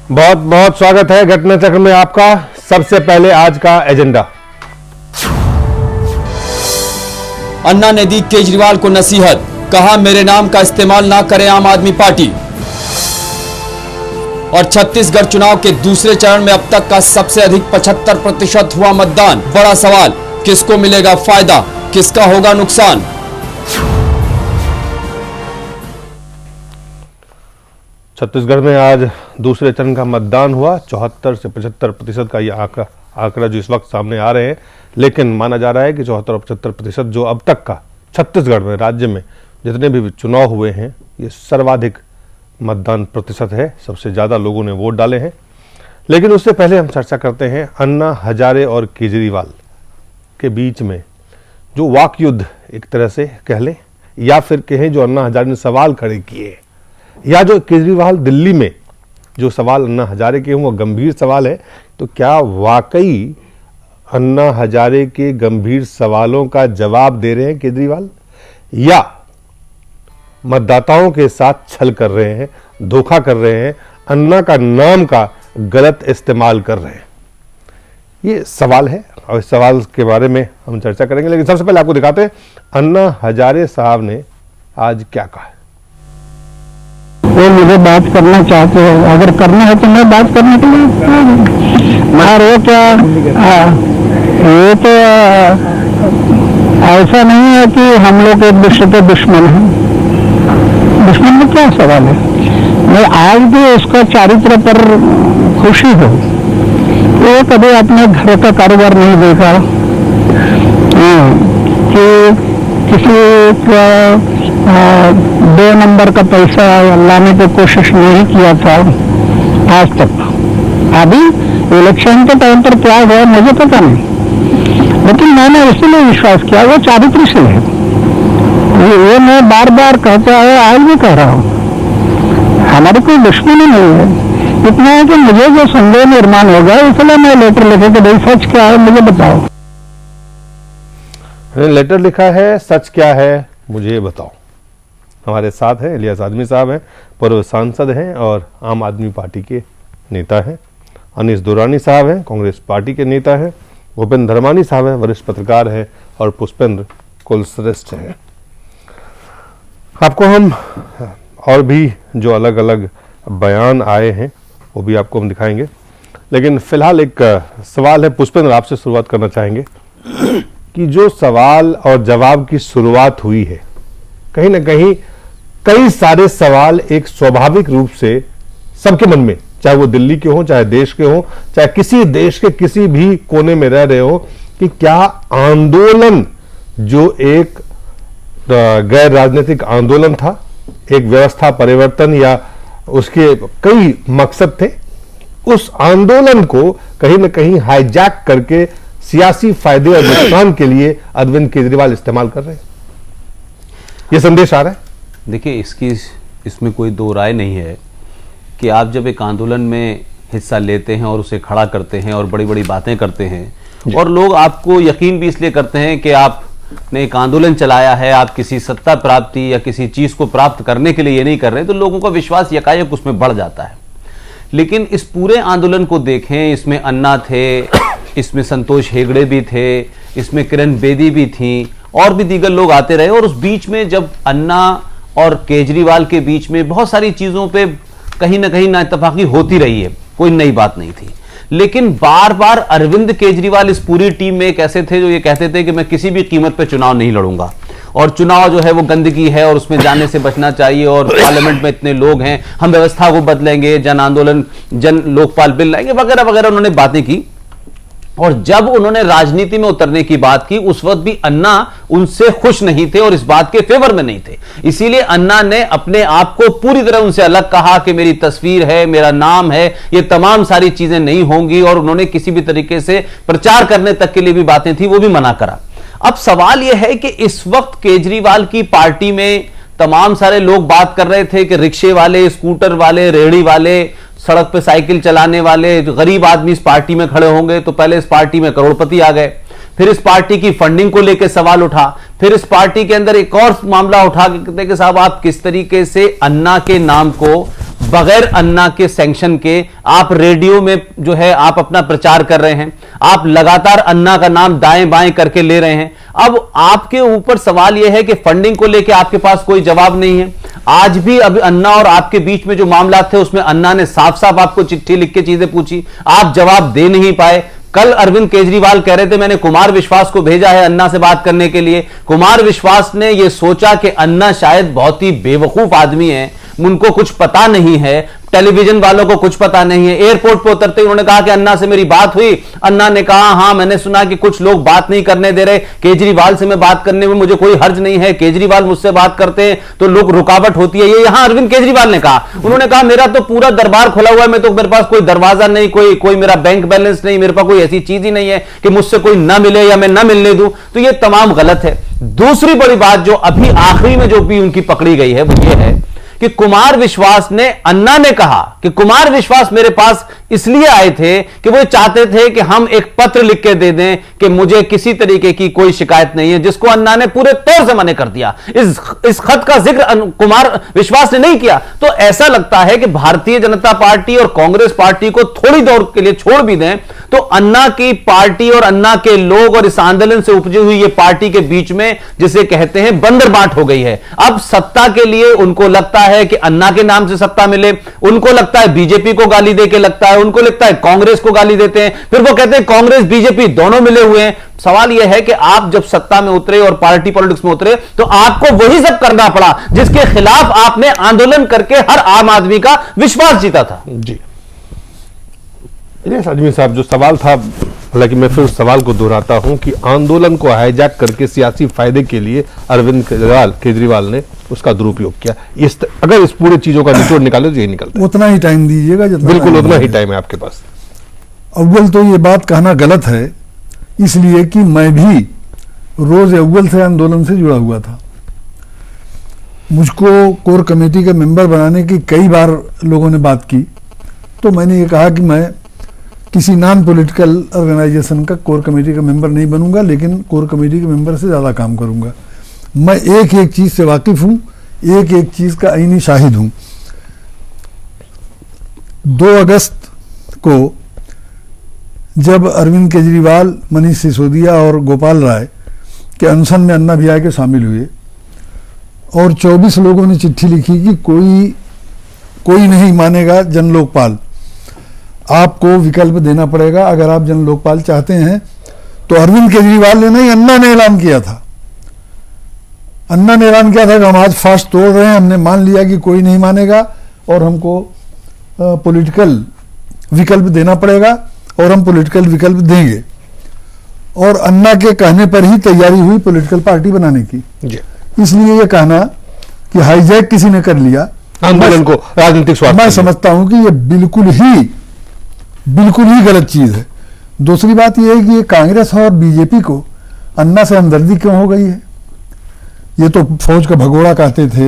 बहुत बहुत स्वागत है घटना चक्र में आपका। सबसे पहले आज का एजेंडा। अन्ना ने दी केजरीवाल को नसीहत, कहा मेरे नाम का इस्तेमाल ना करें आम आदमी पार्टी। और छत्तीसगढ़ चुनाव के दूसरे चरण में अब तक का सबसे अधिक 75% हुआ मतदान। बड़ा सवाल, किसको मिलेगा फायदा, किसका होगा नुकसान। छत्तीसगढ़ में आज दूसरे चरण का मतदान हुआ। 74 से 75% का ये आंकड़ा जो इस वक्त सामने आ रहे हैं, लेकिन माना जा रहा है कि 74 और 75% जो अब तक का छत्तीसगढ़ में राज्य में जितने भी चुनाव हुए हैं, ये सर्वाधिक मतदान प्रतिशत है। सबसे ज़्यादा लोगों ने वोट डाले हैं। लेकिन उससे पहले हम चर्चा करते हैं अन्ना हजारे और केजरीवाल के बीच में जो वाक युद्ध एक तरह से कह लें, या फिर कहें जो अन्ना हजारे ने सवाल खड़े किए, या जो केजरीवाल दिल्ली में जो सवाल अन्ना हजारे के हों वो गंभीर सवाल है। तो क्या वाकई अन्ना हजारे के गंभीर सवालों का जवाब दे रहे हैं केजरीवाल, या मतदाताओं के साथ छल कर रहे हैं, धोखा कर रहे हैं, अन्ना का नाम का गलत इस्तेमाल कर रहे हैं? ये सवाल है और इस सवाल के बारे में हम चर्चा करेंगे। लेकिन सबसे पहले आपको दिखाते हैं अन्ना हजारे साहब ने आज क्या कहा। वो मुझे बात करना चाहते हैं, अगर करना है तो मैं बात करने के लिए मार हो क्या। ये तो ऐसा नहीं है कि हम लोग एक दूसरे के दुश्मन हैं। दुश्मन में क्या सवाल है। मैं आज भी उसका चारित्र पर खुशी हो। वो कभी अपने घर का कारोबार नहीं देखा कि किसी का 2 नंबर का पैसा लाने की कोशिश नहीं किया था आज तक। अभी इलेक्शन के टाइम पर क्या हुआ मुझे पता नहीं, लेकिन मैंने इसीलिए विश्वास किया वो चारित्र से है। ये मैं बार बार कहता है, आज भी कह रहा हूँ, हमारी कोई दुश्मनी नहीं है। इतना है कि मुझे जो संदेह निर्माण होगा इसलिए मैं लेटर लिखे कि भाई सच क्या है मुझे बताओ। लेटर लिखा है, सच क्या है मुझे बताओ। हमारे साथ हैं इलियास आदमी साहब हैं, पूर्व सांसद हैं और आम आदमी पार्टी के नेता हैं। अनीस दुरानी साहब हैं, कांग्रेस पार्टी के नेता हैं। भूपेंद्र धर्मानी साहब हैं, वरिष्ठ पत्रकार हैं। और पुष्पेंद्र कुलश्रेष्ठ हैं। आपको हम और भी जो अलग अलग बयान आए हैं वो भी आपको हम दिखाएंगे। लेकिन फिलहाल एक सवाल है, पुष्पेंद्र आपसे शुरुआत करना चाहेंगे कि जो सवाल और जवाब की शुरुआत हुई है, कहीं ना कहीं कई सारे सवाल एक स्वाभाविक रूप से सबके मन में, चाहे वो दिल्ली के हों, चाहे देश के हों, चाहे किसी देश के किसी भी कोने में रह रहे हो, कि क्या आंदोलन जो एक गैर राजनीतिक आंदोलन था, एक व्यवस्था परिवर्तन या उसके कई मकसद थे, उस आंदोलन को कहीं ना कहीं हाईजैक करके सियासी फायदे और नुकसान के लिए अरविंद केजरीवाल इस्तेमाल कर रहे हैं। यह संदेश आ रहा है। देखिए, इसमें कोई दो राय नहीं है कि आप जब एक आंदोलन में हिस्सा लेते हैं और उसे खड़ा करते हैं और बड़ी बड़ी बातें करते हैं, और लोग आपको यकीन भी इसलिए करते हैं कि आपने एक आंदोलन चलाया है, आप किसी सत्ता प्राप्ति या किसी चीज को प्राप्त करने के लिए ये नहीं कर रहे, तो लोगों का विश्वास यकायक उसमें बढ़ जाता है। लेकिन इस पूरे आंदोलन को देखें, इसमें अन्ना थे, इसमें संतोष हेगड़े भी थे, इसमें किरण बेदी भी थी, और भी दीगर लोग आते रहे। और उस बीच में जब अन्ना और केजरीवाल के बीच में बहुत सारी चीजों पे कहीं ना कहीं नाइतफाकी होती रही है, कोई नई बात नहीं थी। लेकिन बार बार अरविंद केजरीवाल इस पूरी टीम में एक ऐसे थे जो ये कहते थे कि मैं किसी भी कीमत पे चुनाव नहीं लड़ूंगा, और चुनाव जो है वो गंदगी है और उसमें जाने से बचना चाहिए, और पार्लियामेंट में इतने लोग हैं, हम व्यवस्था को बदलेंगे, जन आंदोलन, जन लोकपाल बिल लाएंगे, वगैरह वगैरह उन्होंने बातें की। और जब उन्होंने राजनीति में उतरने की बात की, उस वक्त भी अन्ना उनसे खुश नहीं थे और इस बात के फेवर में नहीं थे। इसीलिए अन्ना ने अपने आप को पूरी तरह उनसे अलग कहा कि मेरी तस्वीर है, मेरा नाम है, ये तमाम सारी चीजें नहीं होंगी, और उन्होंने किसी भी तरीके से प्रचार करने तक के लिए भी बातें थी वो भी मना करा। अब सवाल यह है कि इस वक्त केजरीवाल की पार्टी में तमाम सारे लोग बात कर रहे थे कि रिक्शे वाले, स्कूटर वाले, रेहड़ी वाले, सड़क पे साइकिल चलाने वाले गरीब आदमी इस पार्टी में खड़े होंगे, तो पहले इस पार्टी में करोड़पति आ गए। फिर इस पार्टी की फंडिंग को लेकर सवाल उठा, फिर इस पार्टी के अंदर एक और मामला उठा के साहब आप किस तरीके से अन्ना के नाम को बगैर अन्ना के सैंक्शन के आप रेडियो में जो है आप अपना प्रचार कर रहे हैं, आप लगातार अन्ना का नाम दाएं बाएं करके ले रहे हैं। अब आपके ऊपर सवाल यह है कि फंडिंग को लेकर आपके पास कोई जवाब नहीं है। आज भी अभी अन्ना और आपके बीच में जो मामला थे उसमें अन्ना ने साफ साफ आपको चिट्ठी लिख के चीजें पूछी, आप जवाब दे नहीं पाए। कल अरविंद केजरीवाल कह रहे थे मैंने कुमार विश्वास को भेजा है अन्ना से बात करने के लिए। कुमार विश्वास ने यह सोचा कि अन्ना शायद बहुत ही बेवकूफ आदमी है, उनको कुछ पता नहीं है, टेलीविजन वालों को कुछ पता नहीं है। एयरपोर्ट पर उतरते ही उन्होंने कहा कि अन्ना से मेरी बात हुई। अन्ना ने कहा हां मैंने सुना कि कुछ लोग बात नहीं करने दे रहे, केजरीवाल से मैं बात करने में मुझे कोई हर्ज नहीं है, केजरीवाल मुझसे बात करते हैं तो लोग रुकावट होती है। ये यहां अरविंद केजरीवाल ने कहा। उन्होंने कहा मेरा तो पूरा दरबार खुला हुआ है, मैं तो मेरे पास कोई दरवाजा नहीं, कोई मेरा बैंक बैलेंस नहीं, मेरे पास कोई ऐसी चीज ही नहीं है कि मुझसे कोई ना मिले या मैं ना मिलने दूं। तो ये तमाम गलत है। दूसरी बड़ी बात जो अभी आखिरी में जो भी उनकी पकड़ी गई है वो ये है कि कुमार विश्वास ने, अन्ना ने कहा कि कुमार विश्वास मेरे पास इसलिए आए थे कि वो चाहते थे कि हम एक पत्र लिख के दे दें कि मुझे किसी तरीके की कोई शिकायत नहीं है, जिसको अन्ना ने पूरे तौर से मना कर दिया। इस खत का जिक्र कुमार विश्वास ने नहीं किया। तो ऐसा लगता है कि भारतीय जनता पार्टी और कांग्रेस पार्टी को थोड़ी देर के लिए छोड़ भी दें तो अन्ना की पार्टी और अन्ना के लोग और इस आंदोलन से उपजी हुई ये पार्टी के बीच में जिसे कहते हैं बंदरबाट हो गई है। अब सत्ता के लिए उनको लगता है कि अन्ना के नाम से सत्ता मिले, उनको लगता है बीजेपी को गाली देके लगता है, उनको लगता है कांग्रेस को गाली देते हैं, फिर वो कहते हैं कांग्रेस बीजेपी दोनों मिले हुए हैं। सवाल यह है कि आप जब सत्ता में उतरे और पार्टी पॉलिटिक्स में उतरे तो आपको वही सब करना पड़ा जिसके खिलाफ आपने आंदोलन करके हर आम आदमी का विश्वास जीता था। जी आजमी साहब, जो सवाल था, हालांकि मैं फिर उस सवाल को दोहराता हूं कि आंदोलन को हाईजैक करके सियासी फायदे के लिए अरविंद केजरीवाल ने उसका दुरुपयोग किया। अगर इस पूरे चीजों का निचोड़ निकाले तो यही निकलता है। उतना ही टाइम दीजिएगा जितना, बिल्कुल उतना ही टाइम है आपके पास। अव्वल तो ये बात कहना गलत है, इसलिए कि मैं भी रोज अव्वल से आंदोलन से जुड़ा हुआ था। मुझको कोर कमेटी के मेंबर बनाने की कई बार लोगों ने बात की, तो मैंने ये कहा कि मैं किसी नॉन पॉलिटिकल ऑर्गेनाइजेशन का कोर कमेटी का मेंबर नहीं बनूंगा, लेकिन कोर कमेटी के मेंबर से ज़्यादा काम करूंगा। मैं एक एक चीज़ से वाकिफ हूं, एक एक चीज़ का आईनी शाहिद हूं। 2 अगस्त को जब अरविंद केजरीवाल, मनीष सिसोदिया और गोपाल राय के अनशन में अन्ना भी आके शामिल हुए और 24 लोगों ने चिट्ठी लिखी कि कोई नहीं मानेगा जन लोकपाल, आपको विकल्प देना पड़ेगा अगर आप जन लोकपाल चाहते हैं। तो अरविंद केजरीवाल ने नहीं, अन्ना ने ऐलान किया था। अन्ना ने ऐलान किया था कि हम आज फास्ट तोड़ रहे हैं, हमने मान लिया कि कोई नहीं मानेगा और हमको पॉलिटिकल विकल्प देना पड़ेगा और हम पॉलिटिकल विकल्प देंगे। और अन्ना के कहने पर ही तैयारी हुई पॉलिटिकल पार्टी बनाने की। इसलिए यह कहना कि हाईजैक किसी ने कर लिया आंदोलन को राजनीतिक स्वार्थ, मैं समझता हूं कि यह बिल्कुल ही गलत चीज है। दूसरी बात यह है कि कांग्रेस और बीजेपी को अन्ना से हमदर्दी क्यों हो गई है। ये तो फौज का भगोड़ा कहते थे,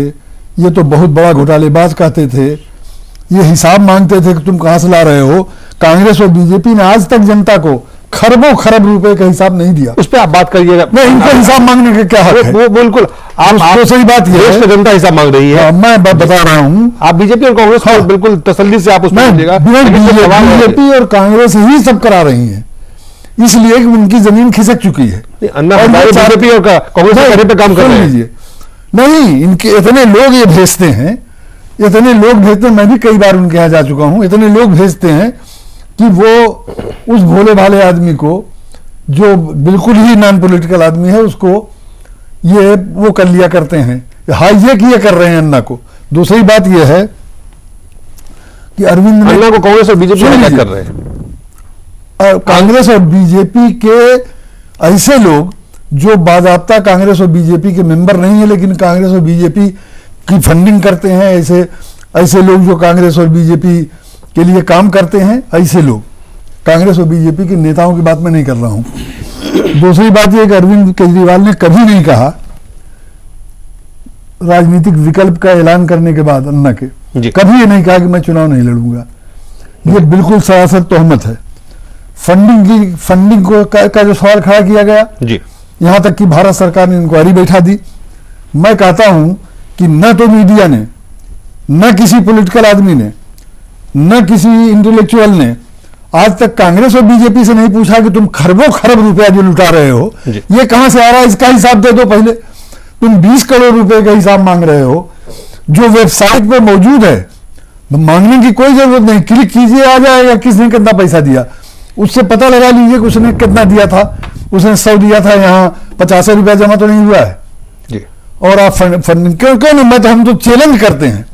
ये तो बहुत बड़ा घोटालेबाज कहते थे, ये हिसाब मांगते थे कि तुम कहां से ला रहे हो। कांग्रेस और बीजेपी ने आज तक जनता को खरबों खरब रुपए का हिसाब नहीं दिया। उस पर आप बात करिएगा। नहीं, इनको हिसाब मांगने का क्या हक है? वो बिल्कुल आप सही बात ये है, जनता हिसाब मांग रही है। मैं बता रहा हूं, आप बीजेपी और कांग्रेस को बिल्कुल तसल्ली से आप उसमें बीजेपी और कांग्रेस ही सब करा रही है, इसलिए कि उनकी जमीन खिसक चुकी है। बीजेपी और कांग्रेस पे काम कर लीजिए। नहीं, इनके इतने लोग ये भेजते हैं, मैं भी कई बार उनके यहाँ जा चुका हूं। इतने लोग भेजते हैं कि वो उस भोले भाले आदमी को, जो बिल्कुल ही नॉन पॉलिटिकल आदमी है, उसको ये वो कर लिया करते हैं, हाईजैक ये कर रहे हैं अन्ना को। दूसरी बात ये है कि अरविंद अन्ना को कांग्रेस और बीजेपी कर रहे हैं। कांग्रेस और बीजेपी के ऐसे लोग जो बाज़ाब्ता कांग्रेस और बीजेपी के मेंबर नहीं है, लेकिन कांग्रेस और बीजेपी की फंडिंग करते हैं, ऐसे लोग जो कांग्रेस और बीजेपी के लिए काम करते हैं, ऐसे लोग, कांग्रेस और बीजेपी के नेताओं की बात मैं नहीं कर रहा हूं। दूसरी बात यह कि अरविंद केजरीवाल ने कभी नहीं कहा, राजनीतिक विकल्प का ऐलान करने के बाद अन्ना के, कभी ये नहीं कहा कि मैं चुनाव नहीं लड़ूंगा। ये बिल्कुल सरासर तोहमत है। फंडिंग का जो सवाल खड़ा किया गया, यहां तक कि भारत सरकार ने इंक्वायरी बैठा दी। मैं कहता हूं कि न तो मीडिया ने न किसी पॉलिटिकल आदमी ने, न किसी इंटेलेक्चुअल ने आज तक कांग्रेस और बीजेपी से नहीं पूछा कि तुम खरबों खरब रुपया जो लुटा रहे हो ये कहां से आ रहा है, इसका हिसाब दे दो पहले। तुम 20 करोड़ रुपए का हिसाब मांग रहे हो जो वेबसाइट पर मौजूद है, मांगने की कोई जरूरत नहीं, क्लिक कीजिए आ जाएगा किसने कितना पैसा दिया, उससे पता लगा लीजिए कि उसने कितना दिया था। उसने 100 दिया था, यहाँ 50 रुपया जमा तो नहीं हुआ है जी। और आप फंडिंग क्यों क्यों नहीं, हम तो चैलेंज करते हैं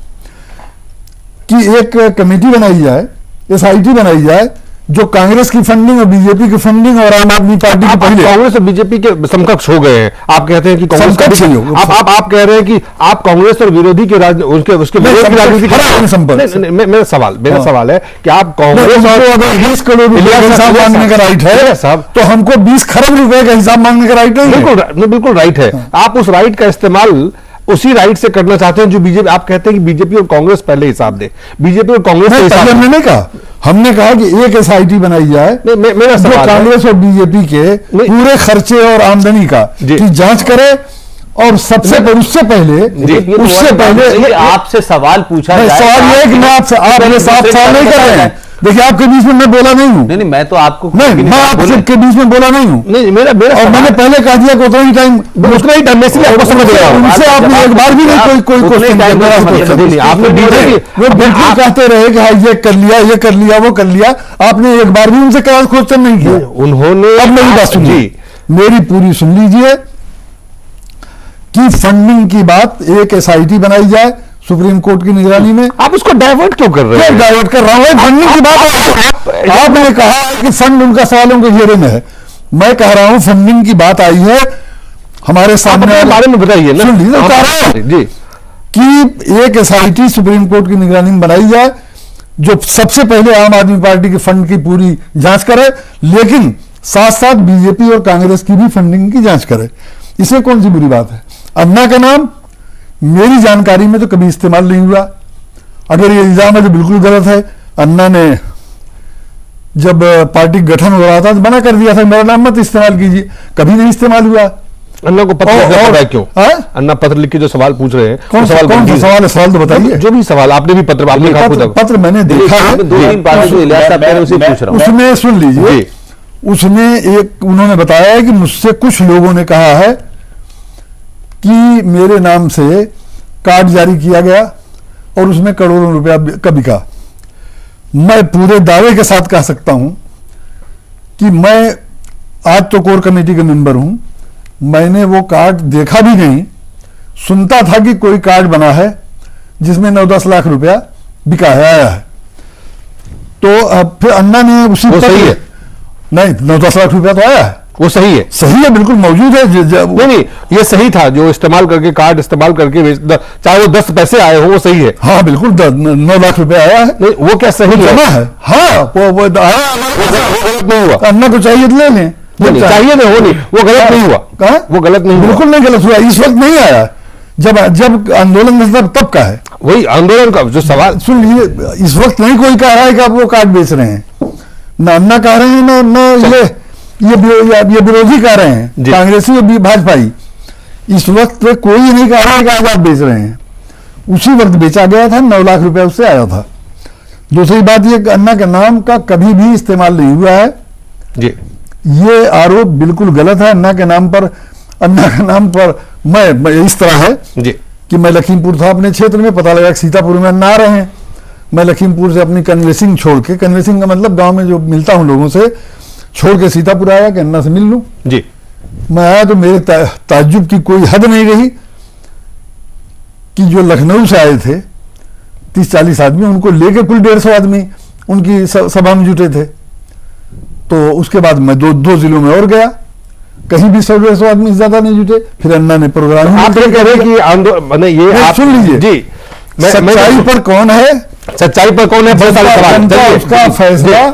कि एक कमेटी बनाई जाए, SIT बनाई जाए जो कांग्रेस की फंडिंग और बीजेपी की फंडिंग और आम आदमी पार्टी की पहले। कांग्रेस और बीजेपी के समकक्ष हो गए हैं। आप कहते हैं कि कांग्रेस आप कह रहे हैं कि आप कांग्रेस और विरोधी के उसके विरोध की राजनीति मेरा सवाल है कि आप कांग्रेस और 20 करोड़ रुपए का हिसाब मांगने का राइट है साहब, तो हमको 20 खरब रुपए का हिसाब मांगने का राइट नहीं। बिल्कुल राइट है। आप उस राइट का इस्तेमाल उसी राइट से करना चाहते हैं जो बीजेपी, आप कहते हैं कि बीजेपी और कांग्रेस पहले हिसाब दे, बीजेपी और कांग्रेस हमने नहीं कहा, हमने कहा कि एक SIT बनाई जाए जो कांग्रेस और बीजेपी के पूरे खर्चे और आमदनी का की जांच करे और उससे पहले आपसे सवाल पूछा जाए। सवाल ये है कि मैं आपसे आप साफ सवाल नहीं कर रहे हैं। देखिए आपके बीच में मैं बोला नहीं हूँ। नहीं मैं तो आपको नहीं, मैं आपके बीच में बोला नहीं हूँ। नहीं मेरा और मैंने पहले कह दिया कि उतना ही टाइम उनसे आपने एक बार भी नहीं कोई क्वेश्चन आपने बिल्कुल कहते रहे कि हाँ ये कर लिया वो कर लिया, आपने एक बार भी उनसे क्वेश्चन नहीं किया। उन्होंने अब मेरी बात सुनिए, मेरी पूरी सुन लीजिए कि फंडिंग की बात एक SIT बनाई जाए सुप्रीम कोर्ट की निगरानी में। आप उसको डाइवर्ट क्यों कर रहे हैं? डाइवर्ट कर रहा हूं, फंडिंग की बात। आपने कहा कि फंड उनका सवाल उनके घेरे में है, मैं कह रहा हूं फंडिंग की बात आई है हमारे सामने। बारे में बताइए ना। सुन लीजिए, कह रहा हूं जी कि एक SIT सुप्रीम कोर्ट की निगरानी में बनाई जाए जो सबसे पहले आम आदमी पार्टी के फंड की पूरी जांच करे, लेकिन साथ साथ बीजेपी और कांग्रेस की भी फंडिंग की जांच करे। इसमें कौन सी बुरी बात है? अन्ना का नाम मेरी जानकारी में तो कभी इस्तेमाल नहीं हुआ। अगर ये इल्जाम है तो बिल्कुल गलत है। अन्ना ने जब पार्टी गठन हो रहा था तो मना कर दिया था मेरा नाम मत इस्तेमाल कीजिए, कभी नहीं इस्तेमाल हुआ। अन्ना को पत्र लिखना पड़ा है क्यों? अन्ना पत्र लिख के जो सवाल पूछ रहे हैं कौन सा सवाल है? सवाल तो बताइए। जो भी सवाल आपने भी पत्र मैंने देखा है, उसमें सुन लीजिए, उसमें एक उन्होंने बताया है कि मुझसे कुछ लोगों ने कहा है कि मेरे नाम से कार्ड जारी किया गया और उसमें करोड़ों रुपया का बिका। मैं पूरे दावे के साथ कह सकता हूं कि मैं आज तो कोर कमेटी का मेंबर हूं, मैंने वो कार्ड देखा भी नहीं, सुनता था कि कोई कार्ड बना है जिसमें 9-10 लाख रुपया बिका है, आया है। तो फिर अन्ना ने उसी नहीं 9-10 लाख रुपया तो आया है, वो सही है बिल्कुल मौजूद है। नहीं ये सही था, जो इस्तेमाल करके कार्ड इस्तेमाल करके चाहे वो 10 पैसे आए हो वो सही है। हाँ बिल्कुल 9 लाख रुपया आया है। नहीं वो क्या सही जमा है? हाँ वो आया, गलत नहीं हुआ। अन्ना को चाहिए तो ले लें, चाहिए नहीं, वो गलत नहीं हुआ। कहा वो गलत नहीं, बिल्कुल नहीं गलत हुआ। इस वक्त नहीं आया, जब आंदोलन में तब का है। वही आंदोलन का जो सवाल सुन लीजिए, इस वक्त नहीं कोई कह रहा है कि आप वो कार्ड बेच रहे हैं, ना अन्ना कह रहे हैं ना ये विरोधी कह रहे हैं, कांग्रेसी और भाजपाई। इस वक्त कोई नहीं कह रहा है कि आज आप बेच रहे हैं। उसी वक्त बेचा गया था, 9 लाख रुपया उससे आया था। दूसरी बात ये अन्ना के नाम का कभी भी इस्तेमाल नहीं हुआ है जी। ये आरोप बिल्कुल गलत है। अन्ना के नाम पर मैं इस तरह है जी कि मैं लखीमपुर था अपने क्षेत्र में, पता लगा कि सीतापुर में अन्ना आ रहे हैं। मैं लखीमपुर से अपनी कन्वेसिंग छोड़ के, कन्वेसिंग का मतलब गांव में जो मिलता हूं लोगों से, छोड़ के सीतापुर आया कि अन्ना से मिल लूं जी। मैं आया तो मेरे ताज्जुब की कोई हद नहीं रही कि जो लखनऊ से आए थे 30-40 आदमी, उनको लेके कुल 150 आदमी उनकी सभा में जुटे थे। तो उसके बाद मैं दो जिलों में और गया, कहीं भी 100-150 आदमी ज्यादा नहीं जुटे। फिर अन्ना ने प्रोग्राम आप ये कह रहे कि आंदोलन, ये आप सुन लीजिए जी, सच्चाई पर कौन है, सच्चाई पर कौन है, उसका फैसला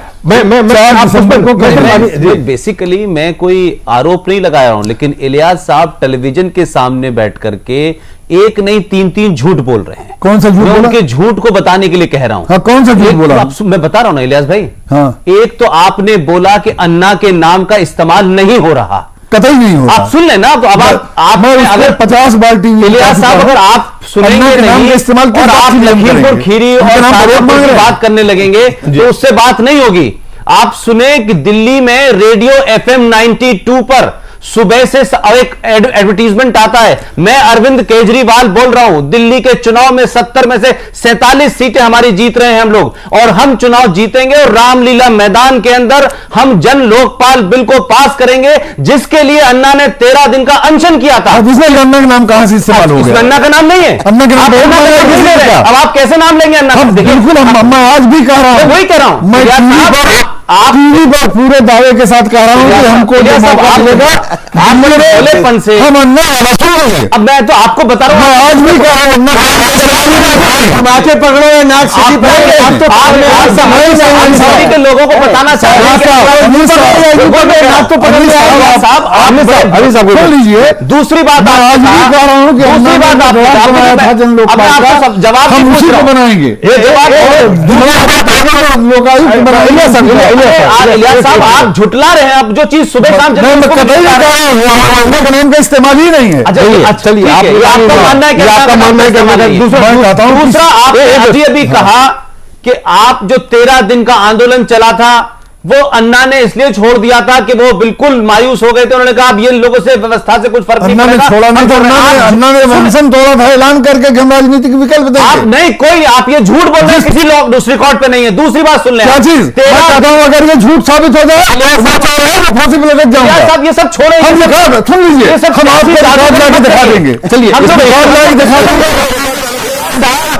बेसिकली मैं कोई आरोप नहीं लगा रहा हूं, लेकिन इलियास साहब टेलीविजन के सामने बैठ करके एक नहीं 3 झूठ बोल रहे हैं। कौन सा झूठ? मैं उनके झूठ को बताने के लिए कह रहा हूं। हाँ, कौन सा झूठ बोला? मैं बता रहा हूं ना इलियास भाई। हाँ। एक तो आपने बोला कि अन्ना के नाम का इस्तेमाल नहीं हो रहा, कतई नहीं होता। आप सुन लेना, तो अब आप अगर 50 बार टीवी इलियास साहब अगर आप सुनेंगे नहीं इस्तेमाल और आप लखीमपुर खीरी और शाहजहांपुर की बात करने लगेंगे तो उससे बात नहीं होगी। आप सुने कि दिल्ली में रेडियो FM 92 पर सुबह से एक एडवर्टीजमेंट आता है, मैं अरविंद केजरीवाल बोल रहा हूं, दिल्ली के चुनाव में 70 में से 47 सीटें हमारी जीत रहे हैं हम लोग, और हम चुनाव जीतेंगे और रामलीला मैदान के अंदर हम जन लोकपाल बिल को पास करेंगे, जिसके लिए अन्ना ने 13 दिन का अनशन किया था। जिसमें अन्ना का नाम कहां से इस्तेमाल हो गया? अन्ना का नाम नहीं है, अन्ना के नाम अब आप कैसे नाम लेंगे अन्ना? बिल्कुल, मैं आज भी कह रहा हूं, वही कह रहा हूं, मैं आप टीवी पर पूरे दावे के साथ कह रहा हूं कि हमको बोलेपन से हम अन्ना अब मैं तो आपको बता रहा हूं, आज भी कह रहा हूं, नाके पकड़ो या नाक सीधी के लोगों को बताना लीजिए। दूसरी बात आज भी कह रहा हूं कि दूसरी बात आप जन लोग जवाब हम उसी को बनाएंगे। इलियास साहब आप झुटला रहे हैं, अब जो चीज सुबह शाम नाम का इस्तेमाल ही नहीं है। चलिए आपका मानना है कि दूसरा आप अभी कहा कि आप जो 13 दिन का आंदोलन चला था वो अन्ना ने इसलिए छोड़ दिया था कि वो बिल्कुल मायूस हो गए थे, उन्होंने कहा अब ये लोगों से व्यवस्था से कुछ फर्क नहीं पड़ेगा। छोड़ा नहीं था, अन्ना ने अनशन तोड़ा था ऐलान करके कि हम राजनीतिक विकल्प देंगे। आप नहीं, कोई आप ये झूठ बोल रहे हैं, किसी लोग रिकॉर्ड पे नहीं है। दूसरी बात सुन लें, क्या चीज? अगर ये झूठ साबित हो जाए फांसी पे लटक जाऊंगा। साहब ये सब छोड़े, सुन लीजिए, हम आपको रिकॉर्ड लाके दिखा देंगे। चलिए हम रिकॉर्ड लाके दिखा देंगे।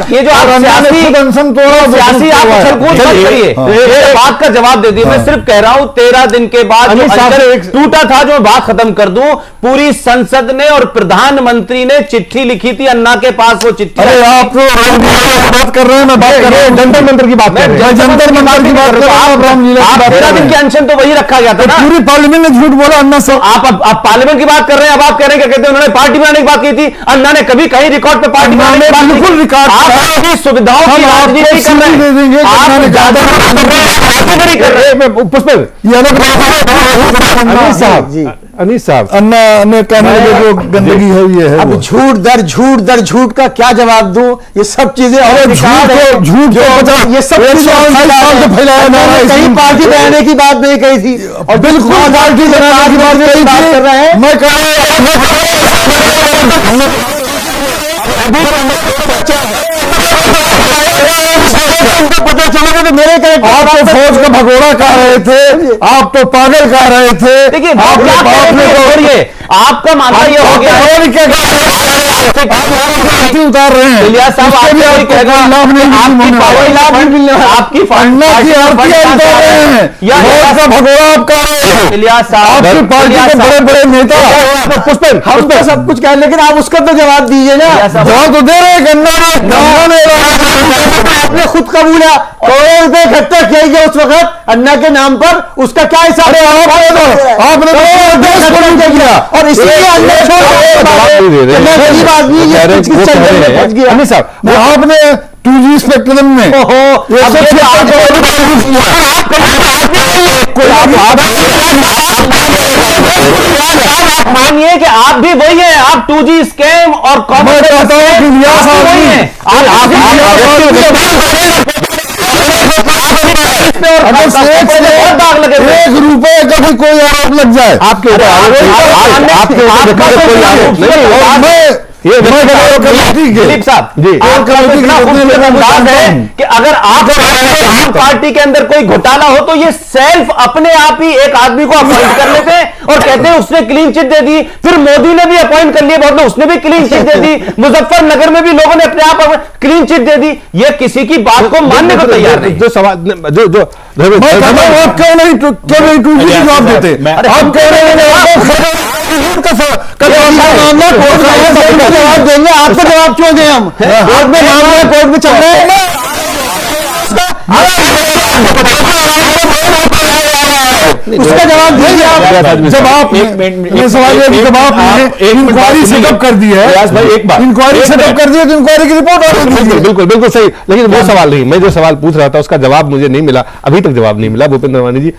ये जो आप सियासी आप उछल-कूद मत करिए, बात का जवाब दे दिए। मैं सिर्फ कह रहा हूं 13 दिन के बाद टूटा था, जो बात खत्म कर दूं, पूरी संसद ने और प्रधानमंत्री ने चिट्ठी लिखी थी अन्ना के पास, वो चिट्ठी। अरे आप तो बात कर रहे हैं, मैं बात कर रहा हूं जंतर मंतर की बात कर रहा हूं, जंतर मंतर की बात कर रहा हूं। रामलीला 13 दिन के अनशन तो वही रखा गया था ना। पूरी पार्लियामेंट ने झूठ बोला अन्ना से। आप पार्लियामेंट की बात कर रहे हैं, अब आप कह रहे हैं क्या कहते हैं, उन्होंने पार्टी बनाने की बात की थी। अन्ना ने कभी कहीं रिकॉर्ड पे पार्टी बनाने की बात नहीं, बिल्कुल रिकॉर्ड सुविधाओं की राजनीति कर रहे हैं। अनीस साहब अन्ना ने कहने लगे जो गंदगी है ये है। अब झूठ दर झूठ का क्या जवाब दूं? ये सब चीजें झूठ ये सब फैलाया जा रहा है। कहीं पार्टी बनाने की बात नहीं कही थी और बिल्कुल पार्टी बनाने की बात कर रहे हैं। मैं कह पता चलेगा तो मेरे आप तो फौज का भगोड़ा कह रहे थे, आप तो पागल कह रहे थे। देखिए आपका मानना ये हो गया उतार रहे हैं। इलियास साहब आपकी भगोड़ा आप कह रहे हैं। इलियास साहब आपकी पार्टी के बड़े बड़े नेता पुष्पन हम तो सब कुछ कह, लेकिन आप उसका तो जवाब दीजिए ना। जवाब तो दे रहे हैं, आपने खुद कबूला करोड़ों रुपए इकट्ठा किया गया उस वक्त अन्ना के नाम पर, उसका क्या हिसाब है? आपने किया और इसलिए आपने 2G स्पेक्ट्रम में मानिए कि आप भी वही हैं, आप 2G स्कैम और कॉमर्स वही हैं। एक रुपए का भी कोई आरोप लग जाए आपके दिलीप साहब जी, कि अगर आप पार्टी के अंदर कोई घोटाला हो तो ये सेल्फ अपने आप ही एक आदमी को अपॉइंट कर लेते हैं और कहते हैं उसने क्लीन चिट दे दी। फिर मोदी ने भी अपॉइंट कर लिया, बहुत लोग, उसने भी क्लीन चिट दे दी। मुजफ्फरनगर में भी लोगों ने अपने आप क्लीन चिट दे दी। ये किसी की बात को मानने को तैयार नहीं। जो सवाल जो आप क्यों नहीं 2G की जवाब देते? आप कह रहे हैं जवाब देंगे, आपको जवाब क्यों दें? हम कोर्ट में मामला कोर्ट में चल रहे हैं। उसका जवाब दीजिए आप। जब आप ये सवाल है, जब आपने इंक्वायरी सेटअप कर दी है, एक बात इंक्वायरी सेटअप कर दी है तो इंक्वायरी की रिपोर्ट आ रही। बिल्कुल बिल्कुल सही, लेकिन वो सवाल नहीं, मैं जो सवाल पूछ रहा था उसका जवाब मुझे नहीं मिला, अभी तक जवाब नहीं मिला भूपेंद्र वानी जी।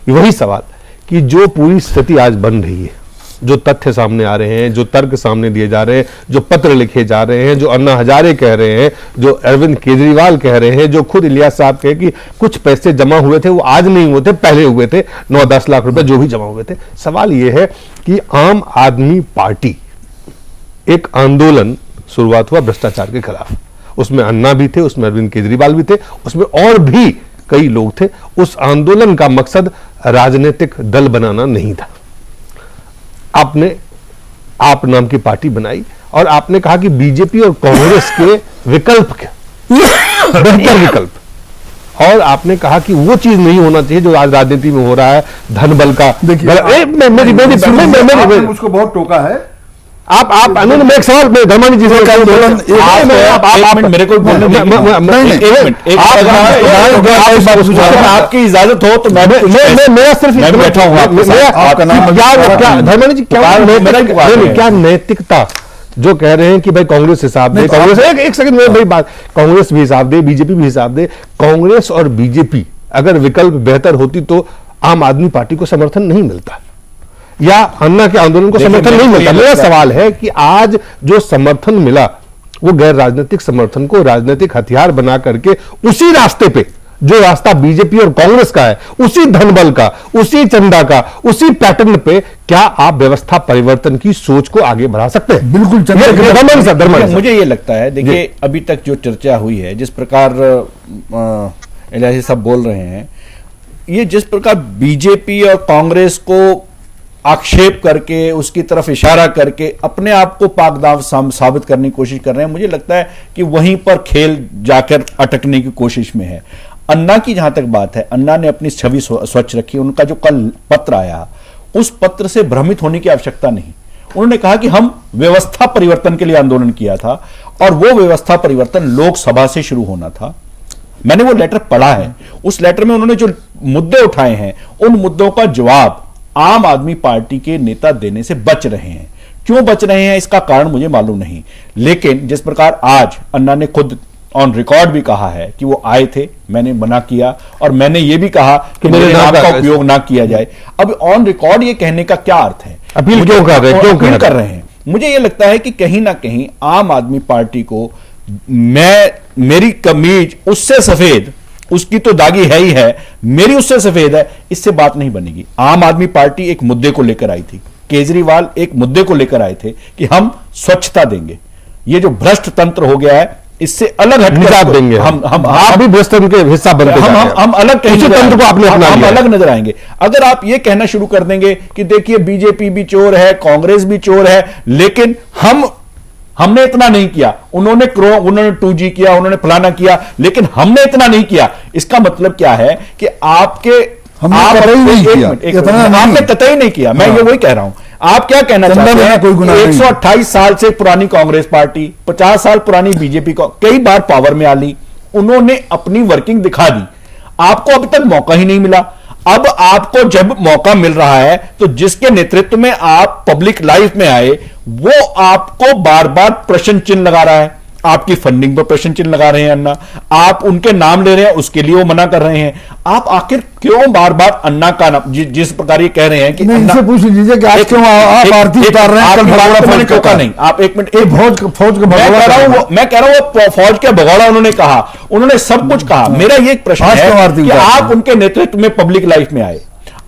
वही सवाल कि जो पूरी स्थिति आज बन रही है जो तथ्य सामने आ रहे हैं, जो तर्क सामने दिए जा रहे हैं, जो पत्र लिखे जा रहे हैं, जो अन्ना हजारे कह रहे हैं, जो अरविंद केजरीवाल कह रहे हैं, जो खुद इलियास साहब कहे कि कुछ पैसे जमा हुए थे, वो आज नहीं हुए थे, पहले हुए थे, 9-10 लाख रुपए जो भी जमा हुए थे। सवाल यह है कि आम आदमी पार्टी, एक आंदोलन शुरुआत हुआ भ्रष्टाचार के खिलाफ, उसमें अन्ना भी थे, उसमें अरविंद केजरीवाल भी थे, उसमें और भी कई लोग थे। उस आंदोलन का मकसद राजनीतिक दल बनाना नहीं था। आपने आप नाम की पार्टी बनाई और आपने कहा कि बीजेपी और कांग्रेस के विकल्प बेहतर विकल्प, और आपने कहा कि वो चीज नहीं होना चाहिए जो आज राजनीति में हो रहा है, धन बल का। देखिए मुझको बहुत टोका है। आप मैं एक सवाल धर्मानी जी से मेरे को आपकी इजाजत हो तो मैं सिर्फ बैठा हूँ। धर्मानी जी क्या नैतिकता जो कह रहे हैं कि भाई कांग्रेस हिसाब दे, कांग्रेस एक सेकंड में भाई बात, कांग्रेस भी हिसाब दे, बीजेपी भी हिसाब दे। कांग्रेस और बीजेपी अगर विकल्प बेहतर होती तो आम आदमी पार्टी को समर्थन नहीं मिलता या अन्ना के आंदोलन को समर्थन नहीं मिलता। मेरा सवाल है कि आज जो समर्थन मिला वो गैर राजनीतिक समर्थन को राजनीतिक हथियार बना करके उसी रास्ते पे, जो रास्ता बीजेपी और कांग्रेस का है, उसी धनबल का, उसी चंदा का, उसी पैटर्न पे क्या आप व्यवस्था परिवर्तन की सोच को आगे बढ़ा सकते हैं? बिल्कुल। मुझे ये लगता है, देखिए अभी तक जो चर्चा हुई है, जिस प्रकार इलाही साहब बोल रहे हैं, ये जिस प्रकार बीजेपी और कांग्रेस को आक्षेप करके उसकी तरफ इशारा करके अपने आप को पाकदाव साबित करने की कोशिश कर रहे हैं, मुझे लगता है कि वहीं पर खेल जाकर अटकने की कोशिश में है। अन्ना की जहां तक बात है, अन्ना ने अपनी छवि स्वच्छ रखी। उनका जो कल पत्र आया, उस पत्र से भ्रमित होने की आवश्यकता नहीं। उन्होंने कहा कि हम व्यवस्था परिवर्तन के लिए आंदोलन किया था और वो व्यवस्था परिवर्तन लोकसभा से शुरू होना था। मैंने वो लेटर पढ़ा है। उस लेटर में उन्होंने जो मुद्दे उठाए हैं, उन मुद्दों का जवाब आम आदमी पार्टी के नेता देने से बच रहे हैं। क्यों बच रहे हैं इसका कारण मुझे मालूम नहीं, लेकिन जिस प्रकार आज अन्ना ने खुद ऑन रिकॉर्ड भी कहा है कि वो आए थे, मैंने मना किया और मैंने ये भी कहा कि मेरे नाम का उपयोग ना किया जाए। अब ऑन रिकॉर्ड ये कहने का क्या अर्थ है? अपील क्यों कर रहे हैं? क्यों कर रहे हैं? मुझे ये लगता है कि कहीं ना कहीं आम आदमी पार्टी को मेरी कमीज उससे सफेद, उसकी तो दागी है ही है, मेरी उससे सफेद है, इससे बात नहीं बनेगी। आम आदमी पार्टी एक मुद्दे को लेकर आई थी, केजरीवाल एक मुद्दे को लेकर आए थे कि हम स्वच्छता देंगे। ये जो भ्रष्ट तंत्र हो गया है, इससे अलग निजात देंगे। आप भी भ्रष्ट तंत्र के हिस्सा बनते हम अलग तंत्र को आपने अपना हम अलग नजर आएंगे। अगर आप ये कहना शुरू कर देंगे कि देखिए बीजेपी भी चोर है, कांग्रेस भी चोर है, लेकिन हमने इतना नहीं किया, उन्होंने 2G किया, उन्होंने फलाना किया, लेकिन हमने इतना नहीं किया, इसका मतलब क्या है कि आपने कतई नहीं किया। मैं ये वही कह रहा हूं। आप क्या कहना चाहते हैं? 128 साल से पुरानी कांग्रेस पार्टी, 50 साल पुरानी बीजेपी को कई बार पावर में आ ली, उन्होंने अपनी वर्किंग दिखा दी, आपको अभी तक मौका ही नहीं मिला। अब आपको जब मौका मिल रहा है तो जिसके नेतृत्व में आप पब्लिक लाइफ में आए, वो आपको बार बार प्रश्न चिन्ह लगा रहा है। आपकी फंडिंग पर प्रश्न चिन्ह लगा रहे हैं अन्ना, आप उनके नाम ले रहे हैं, उसके लिए वो मना कर रहे हैं। आप आखिर क्यों बार बार अन्ना का नाम, जिस प्रकार ये कह रहे हैं कि इनसे पूछ लीजिए कि आज क्यों आप आरती उतार रहे हैं? नहीं, आप एक मिनट, फौज का मैं कह रहा हूं फौज के भगौड़ा उन्होंने कहा, उन्होंने सब कुछ कहा। मेरा ये प्रश्न है कि आप उनके नेतृत्व में पब्लिक लाइफ में आए,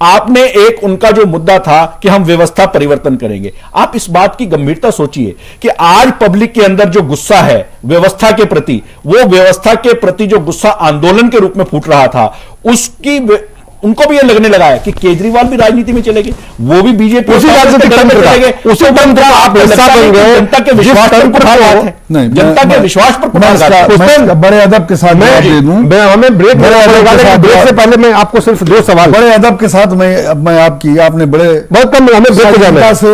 आपने एक उनका जो मुद्दा था कि हम व्यवस्था परिवर्तन करेंगे, आप इस बात की गंभीरता सोचिए कि आज पब्लिक के अंदर जो गुस्सा है व्यवस्था के प्रति, वो व्यवस्था के प्रति जो गुस्सा आंदोलन के रूप में फूट रहा था, उसकी उनको भी ये लगने लगा है कि केजरीवाल भी राजनीति में चले गए, वो भी बीजेपी उसी राजनीतिक तंत्र चले गए, उसी तंत्र आप हिस्सा बन गए। जनता के विश्वास पर कुठारघात है, जनता के विश्वास पर कुठारघात है। बड़े अदब के साथ हमें ब्रेक से पहले मैं आपको सिर्फ 2 सवाल बड़े अदब के साथ मैं आपने बड़े बहुत कम हमें ब्रेक से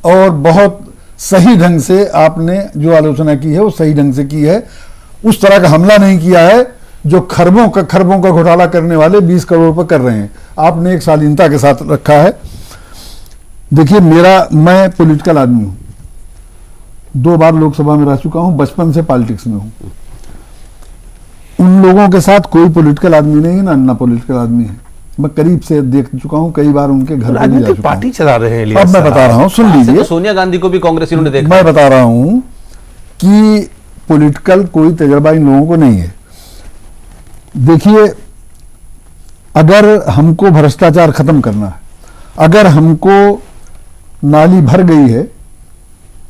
और बहुत सही ढंग से आपने जो आलोचना की है वो सही ढंग से की है। उस तरह का हमला नहीं किया है जो खरबों का घोटाला करने वाले 20 करोड़ पर कर रहे हैं। आपने एक शालीनता के साथ रखा है। देखिए मैं पॉलिटिकल आदमी हूं, 2 बार लोकसभा में रह चुका हूं, बचपन से पॉलिटिक्स में हूं। उन लोगों के साथ कोई पॉलिटिकल आदमी नहीं है ना अन्ना पॉलिटिकल आदमी है, मैं करीब से देख चुका हूं, कई बार उनके घर पे भी जा राजनीतिक चुका पार्टी हूं। चला रहे हैं इलियास अब मैं साहब। बता रहा हूं, सुन ऐसे लीजिए, तो सोनिया गांधी को भी कांग्रेसियों ने देखा। मैं बता रहा हूं कि पॉलिटिकल कोई तजर्बा इन लोगों को नहीं है। देखिए, अगर हमको भ्रष्टाचार खत्म करना है, अगर हमको नाली भर गई है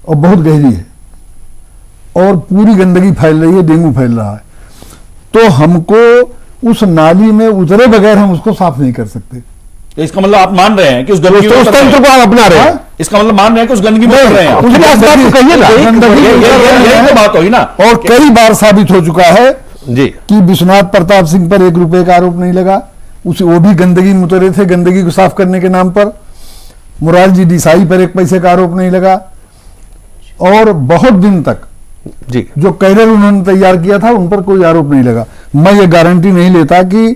और बहुत गहरी है और पूरी गंदगी फैल रही है, डेंगू फैल रहा है, तो हमको उस नाली में उतरे बगैर हम उसको साफ नहीं कर सकते। तो इसका मतलब आप मान रहे हैं कि उस गंदगी तो उस तंत्र को आप अपना रहे हैं। इसका मतलब मान रहे हैं कि उस गंदगी में उतर रहे हैं आप। उसके बाद बात तो कहिए ना। गंदगी में उतर रहे यही हैं। तो बात हुई ना। और कई बार साबित हो चुका है जी, कि विश्वनाथ प्रताप सिंह पर 1 रुपए का आरोप नहीं लगा, वो भी गंदगी में उतरे थे, गंदगी को साफ करने के नाम पर। मुरारजी देसाई पर 1 पैसे का आरोप नहीं लगा, और बहुत दिन तक जी, जो कैडर उन्होंने तैयार किया था उन पर कोई आरोप नहीं लगा। मैं ये गारंटी नहीं लेता कि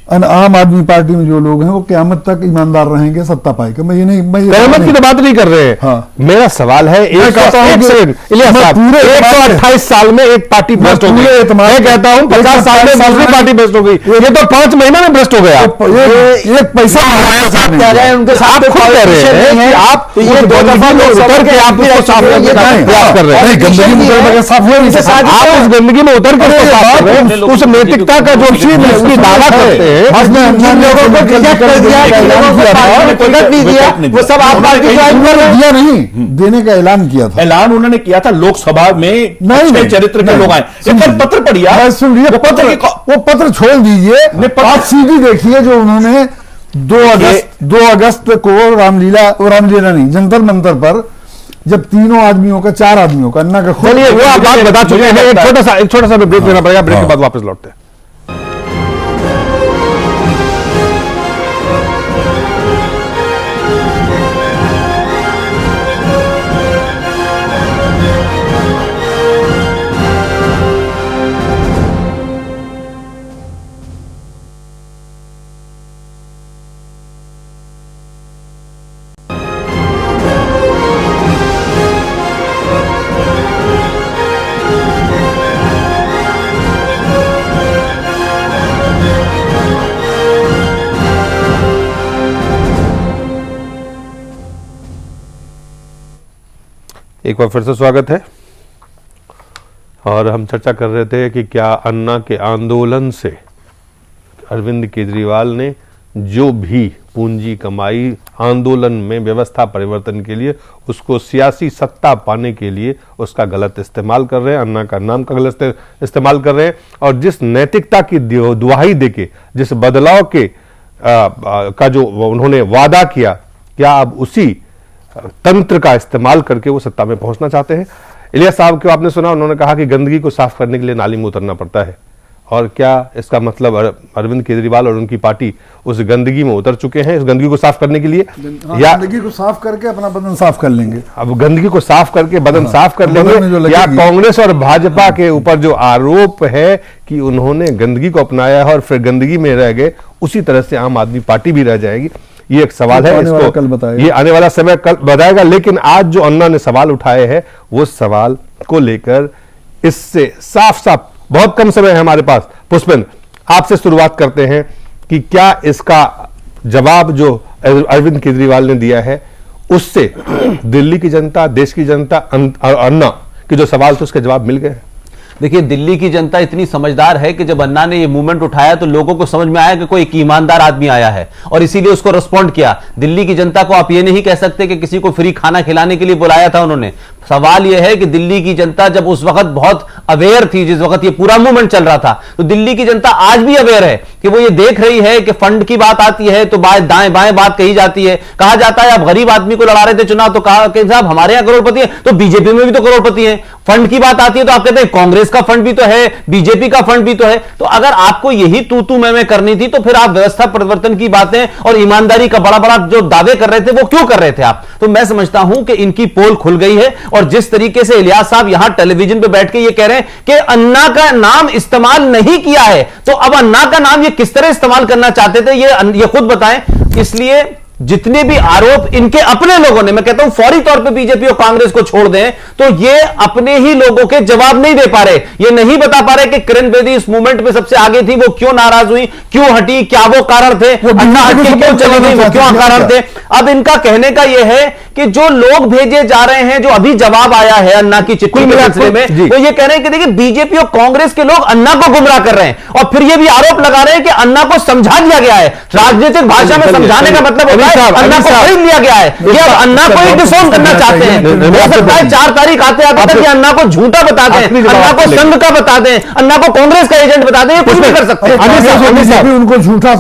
आम आदमी पार्टी में जो लोग हैं वो क़यामत तक ईमानदार रहेंगे सत्ता पाएगा। मैं ये नहीं, मैं ये क़यामत की तो बात नहीं कर रहे हैं। हाँ। मेरा सवाल है, मैं कहता हूं कि मैं पूरे 128 साल में एक पार्टी भ्रष्ट हो गई। पूरे एतमाद मैं कहता हूं 50 साल में दूसरी पार्टी भ्रष्ट हो गई। ये तो 5 महीना में भ्रष्ट हो गया। एक पैसा कह रहे हैं उनके साथ आप खुद कह रहे हैं कि आप तो ये 2 दफा लोग उतर के आप उसको साफ करने का प्रयास कर रहे हैं। नहीं, गंदगी में उतर बगैर साफ हो नहीं सकता। आप उस गंदगी में उतर कर उसको साफ कर रहे हैं। उस नैतिकता का जो उसकी दावा करते हैं, लोगों को रिजेक्ट कर दिया, लोगों को पार्टी में टिकट नहीं दिया, वो सब आप पार्टी ज्वाइन कर रहे हैं। दिया नहीं, देने का ऐलान किया था। ऐलान उन्होंने किया था लोकसभा में, नहीं, अच्छे चरित्र के नहीं, लोग आए। एक पत्र पढ़िया, सुन लीजिए, वो पत्र छोड़ दीजिए, आप सीधी देखिए जो उन्होंने 2 अगस्त को रामलीला नहीं, जंतर मंतर पर जब 3 आदमियों का, 4 आदमियों का, अन्ना का, चलिए वो आप बात बता चुके हैं। एक छोटा सा ब्रेक लेना पड़ेगा, ब्रेक के बाद वापस लौटते हैं। एक बार फिर से स्वागत है। और हम चर्चा कर रहे थे कि क्या अन्ना के आंदोलन से अरविंद केजरीवाल ने जो भी पूंजी कमाई आंदोलन में व्यवस्था परिवर्तन के लिए, उसको सियासी सत्ता पाने के लिए उसका गलत इस्तेमाल कर रहे हैं, अन्ना का नाम का गलत इस्तेमाल कर रहे हैं। और जिस नैतिकता की दुहाई देके, जिस बदलाव के का जो उन्होंने वादा किया, क्या अब उसी तंत्र का इस्तेमाल करके वो सत्ता में पहुंचना चाहते हैं? इलियास साहब को आपने सुना, उन्होंने कहा कि गंदगी को साफ करने के लिए नाली में उतरना पड़ता है। और क्या इसका मतलब अरविंद केजरीवाल और उनकी पार्टी उस गंदगी में उतर चुके हैं इस गंदगी को साफ करने के लिए? या गंदगी को साफ करके अपना बदन साफ कर लेंगे? अब गंदगी को साफ करके बदन साफ कर लेंगे, या कांग्रेस और भाजपा के ऊपर जो आरोप है कि उन्होंने गंदगी को अपनाया है और फिर गंदगी में रह गए, उसी तरह से आम आदमी पार्टी भी रह जाएगी? ये एक सवाल है, इसको कल बताएगा, ये आने वाला समय कल बताएगा। लेकिन आज जो अन्ना ने सवाल उठाए हैं, वो सवाल को लेकर इससे साफ साफ, बहुत कम समय है हमारे पास, पुष्पेंद्र आपसे शुरुआत करते हैं कि क्या इसका जवाब जो अरविंद केजरीवाल ने दिया है, उससे दिल्ली की जनता, देश की जनता और अन्ना के जो सवाल थे उसके जवाब मिल गए? देखिए, दिल्ली की जनता इतनी समझदार है कि जब अन्ना ने ये मूवमेंट उठाया तो लोगों को समझ में आया कि कोई एक ईमानदार आदमी आया है और इसीलिए उसको रिस्पॉन्ड किया। दिल्ली की जनता को आप ये नहीं कह सकते कि किसी को फ्री खाना खिलाने के लिए बुलाया था उन्होंने। सवाल यह है कि दिल्ली की जनता जब उस वक्त बहुत अवेयर थी, जिस वक्त ये पूरा मूवमेंट चल रहा था, तो दिल्ली की जनता आज भी अवेयर है कि वो ये देख रही है कि फंड की बात आती है तो दाएं बाएं बात कही जाती है। कहा जाता है आप गरीब आदमी को लड़ा रहे थे चुनाव, तो कहा कि साहब हमारे यहां करोड़पति है, तो बीजेपी में भी तो करोड़पति है। फंड की बात आती है तो आप कहते हैं कांग्रेस का फंड भी तो है, बीजेपी का फंड भी तो है। तो अगर आपको यही तू मैं करनी थी तो फिर आप व्यवस्था परिवर्तन की बातें और ईमानदारी का बड़ा बड़ा जो दावे कर रहे थे वो क्यों कर रहे थे आप? तो मैं समझता हूं कि इनकी पोल खुल गई है। और जिस तरीके से इलियास साहब यहां टेलीविजन पे बैठ के ये कह रहे हैं कि अन्ना का नाम इस्तेमाल नहीं किया है, तो अब अन्ना का नाम ये किस तरह इस्तेमाल करना चाहते थे ये खुद बताएं। इसलिए जितने भी आरोप इनके अपने लोगों ने, मैं कहता हूं फौरी तौर पे बीजेपी और कांग्रेस को छोड़ दें तो ये अपने ही लोगों के जवाब नहीं दे पा रहे, ये नहीं बता पा रहे कि किरण बेदी इस मूवमेंट में सबसे आगे थी, वो क्यों नाराज हुई, क्यों हटी, क्या वो कारण थे, अन्ना हट के क्यों चली गई, वो क्यों कारण थे। अब इनका कहने का यह है कि जो लोग भेजे जा रहे हैं, जो अभी जवाब आया है अन्ना की चिट्ठी के सिलसिले में, वो ये कह रहे हैं कि देखिए बीजेपी और कांग्रेस के लोग अन्ना को गुमराह कर रहे हैं, और फिर ये भी आरोप लगा रहे हैं कि अन्ना को समझा दिया गया है। राजनीतिक भाषा में समझाने का मतलब होता है अन्ना को खरीद लिया गया है, ये अब अन्ना को एक डिसोन करना चाहते हैं। हो सकता है 4 तारीख आते आते तक अन्ना को झूठा बता दें, अन्ना को संघ का बता दें, अन्ना को कांग्रेस का एजेंट बता दें, कुछ भी कर सकते हैं। उनको झूठा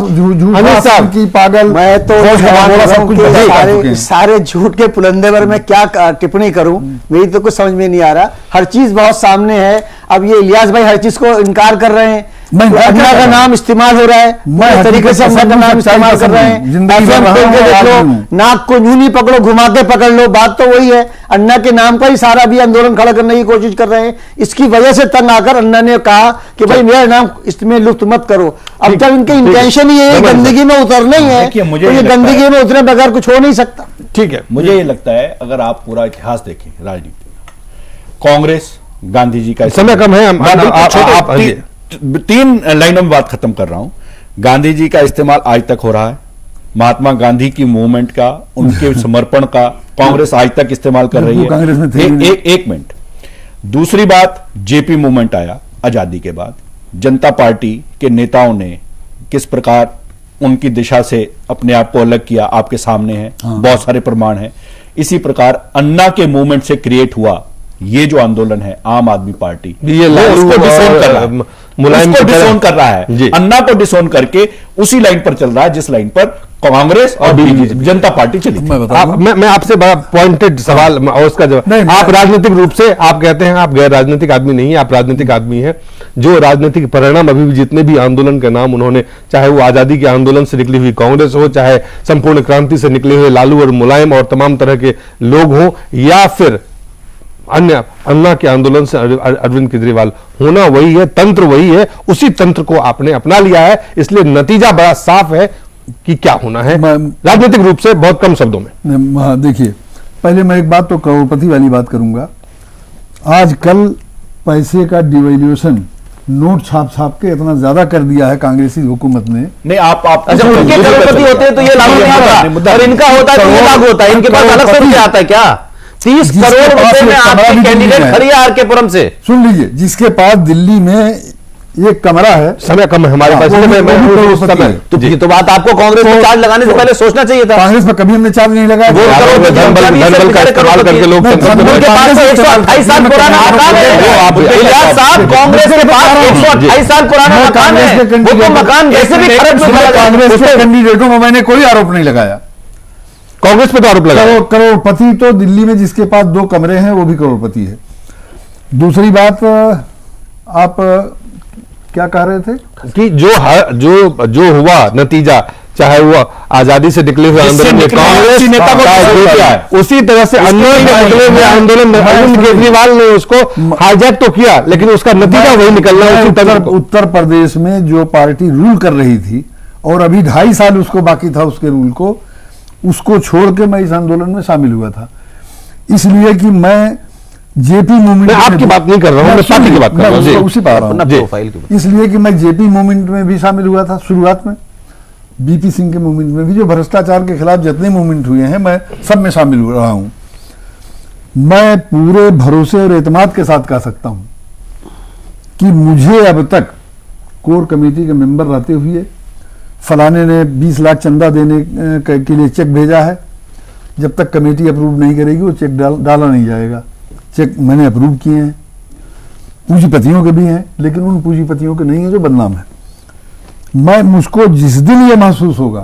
की पागल, मैं तो सारे झूठ के पुलंदेवर में क्या टिप्पणी करूं, मेरी तो कुछ समझ में नहीं आ रहा। हर चीज बहुत सामने है। अब ये इलियास भाई हर चीज को इनकार कर रहे हैं, अन्ना का नाम इस्तेमाल हो रहा है, मैं तरीके से अन्ना का नाम इस्तेमाल कर रहे हैं। FM खोल के देख लो, नाक को यूं नहीं पकड़ो, घुमा के पकड़ लो, बात तो वही है। अन्ना के नाम का ही सारा भी आंदोलन खड़ा करने की कोशिश कर रहे हैं। इसकी वजह से तंग आकर अन्ना ने कहा कि भाई मेरा नाम इसमें लुप्त मत करो। अब जब इनके इंटेंशन ही है गंदगी में उतरना ही है, तो ये गंदगी में उतरे बगैर कुछ हो नहीं सकता। ठीक है, मुझे ये लगता है अगर आप पूरा इतिहास देखें राजनीति का, कांग्रेस गांधी जी का, समय कम है, 3 लाइनों में बात खत्म कर रहा हूं। गांधी जी का इस्तेमाल आज तक हो रहा है, महात्मा गांधी की मूवमेंट का, उनके समर्पण का कांग्रेस आज तक इस्तेमाल कर रही है। कांग्रेस में थे एक मिनट। दूसरी बात, जेपी मूवमेंट आया आजादी के बाद, जनता पार्टी के नेताओं ने किस प्रकार उनकी दिशा से अपने आप को अलग किया, आपके सामने है, बहुत सारे प्रमाण हैं। इसी प्रकार अन्ना के मूवमेंट से क्रिएट हुआ ये जो आंदोलन है, आम आदमी पार्टी ये उसको डिसोन कर रहा है, मुलायम उसको डिसोन कर रहा है, अन्ना को डिसोन करके उसी लाइन पर चल रहा है जिस लाइन पर कांग्रेस और बीजेपी जनता पार्टी चली। मैं आपसे बड़ा पॉइंटेड सवाल और उसका जवाब, आप राजनीतिक रूप से आप कहते हैं आप गैर राजनीतिक आदमी नहीं है, आप राजनीतिक आदमी हैं। जो राजनीतिक परिणाम अभी भी जितने भी आंदोलन के नाम उन्होंने, चाहे वो आजादी के आंदोलन से निकली हुई कांग्रेस हो, चाहे संपूर्ण क्रांति से निकले हुए लालू और मुलायम और तमाम तरह के लोग हों, या फिर अन्य अन्ना के आंदोलन से अरविंद केजरीवाल, होना वही है, तंत्र वही है, उसी तंत्र को आपने अपना लिया है। इसलिए नतीजा बड़ा साफ है कि क्या होना है राजनीतिक रूप से, बहुत कम शब्दों में। देखिए, पहले मैं एक बात तो करोड़पति वाली बात करूंगा। आजकल पैसे का डिवैल्यूएशन नोट छाप छाप के इतना ज्यादा कर दिया है कांग्रेसी हुकूमत ने। नहीं, आप अच्छा, उनके करोड़पति होते हैं तो ये लागू नहीं होता, और इनका होता है तो ये लागू होता है। इनके पास अलग से नहीं आता है क्या? 30 करोड़ रुपए में आपके कैंडिडेट खड़ी है आरके पुरम से। सुन लीजिए, जिसके पास दिल्ली में एक कमरा है, समय कम है हमारे पास, तो ये तो बात आपको कांग्रेस में चार्ज लगाने से पहले सोचना चाहिए था। कांग्रेस पर कभी हमने चार्ज नहीं लगाया। वो धनबल का इस्तेमाल करके लोग, उनके पास 128 साल पुराना मकान है। इलियास साहब, कांग्रेस के पास 128 साल पुराना मकान है, वो तो मकान वैसे भी खर्च में चला। कांग्रेस के कैंडिडेटों में मैंने कोई आरोप नहीं लगाया, कांग्रेस पे तो आरोप लगा। करोड़पति तो दिल्ली में जिसके पास 2 कमरे हैं वो भी करोड़पति है। दूसरी बात, आप क्या कह रहे थे कि जो हुआ नतीजा, चाहे वो आजादी से निकले हुए आंदोलन में कांग्रेस नेता को, उसी तरह से अन्ना के निकले हुए आंदोलन में अरविंद केजरीवाल ने उसको हाईजैक तो किया, लेकिन उसका नतीजा वही निकलना। उत्तर प्रदेश में जो पार्टी रूल कर रही थी और अभी 2.5 साल उसको बाकी था उसके रूल को, उसको छोड़ के मैं इस आंदोलन में शामिल हुआ था। इसलिए कि मैं जेपी मूवमेंट, आपकी बात नहीं कर रहा हूं, मैं पार्टी की बात कर रहा हूं, उसी पर आ रहा हूं। इसलिए कि मैं जेपी मूवमेंट में भी शामिल हुआ था शुरुआत में, बीपी सिंह के मूवमेंट में भी, जो भ्रष्टाचार के खिलाफ जितने मूवमेंट हुए हैं मैं सब में शामिल हो रहा हूं। मैं पूरे भरोसे और एतमाद के साथ कह सकता हूं कि मुझे अब तक कोर कमेटी के मेंबर रहते हुए फलाने ने 20 लाख चंदा देने के लिए चेक भेजा है, जब तक कमेटी अप्रूव नहीं करेगी वो चेक डाला नहीं जाएगा। चेक मैंने अप्रूव किए हैं, पूंजीपतियों के भी हैं, लेकिन उन पूंजीपतियों के नहीं है जो बदनाम है। मैं मुझको जिस दिन ये महसूस होगा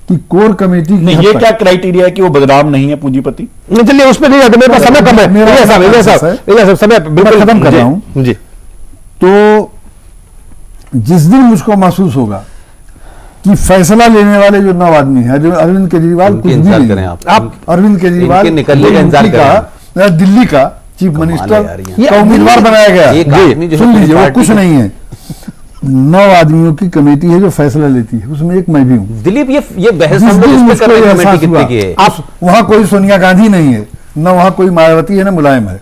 कि कोर कमेटी नहीं, ये क्या क्राइटेरिया है कि वो बदनाम नहीं है पूंजीपति? चलिए उस पर नहीं जाते, मेरे पास समय कम है, समय बिल्कुल खत्म कर रहा हूं जी। तो जिस दिन मुझको महसूस होगा कि फैसला लेने वाले जो 9 आदमी है, जो अरविंद केजरीवाल कुछ भी नहीं, आप अरविंद केजरीवाल दिल्ली का चीफ मिनिस्टर का उम्मीदवार बनाया गया, सुन लीजिए, वो कुछ नहीं है। 9 आदमियों की कमेटी है जो फैसला लेती है, उसमें एक मैं भी हूँ। दिलीप, ये बहस जिस हम लोग दिन इस पे कर रहे हैं, मुझको कमेटी एहसास कितने हुआ, की है? आप वहां कोई सोनिया गांधी नहीं है, न वहां कोई मायावती है, न मुलायम है।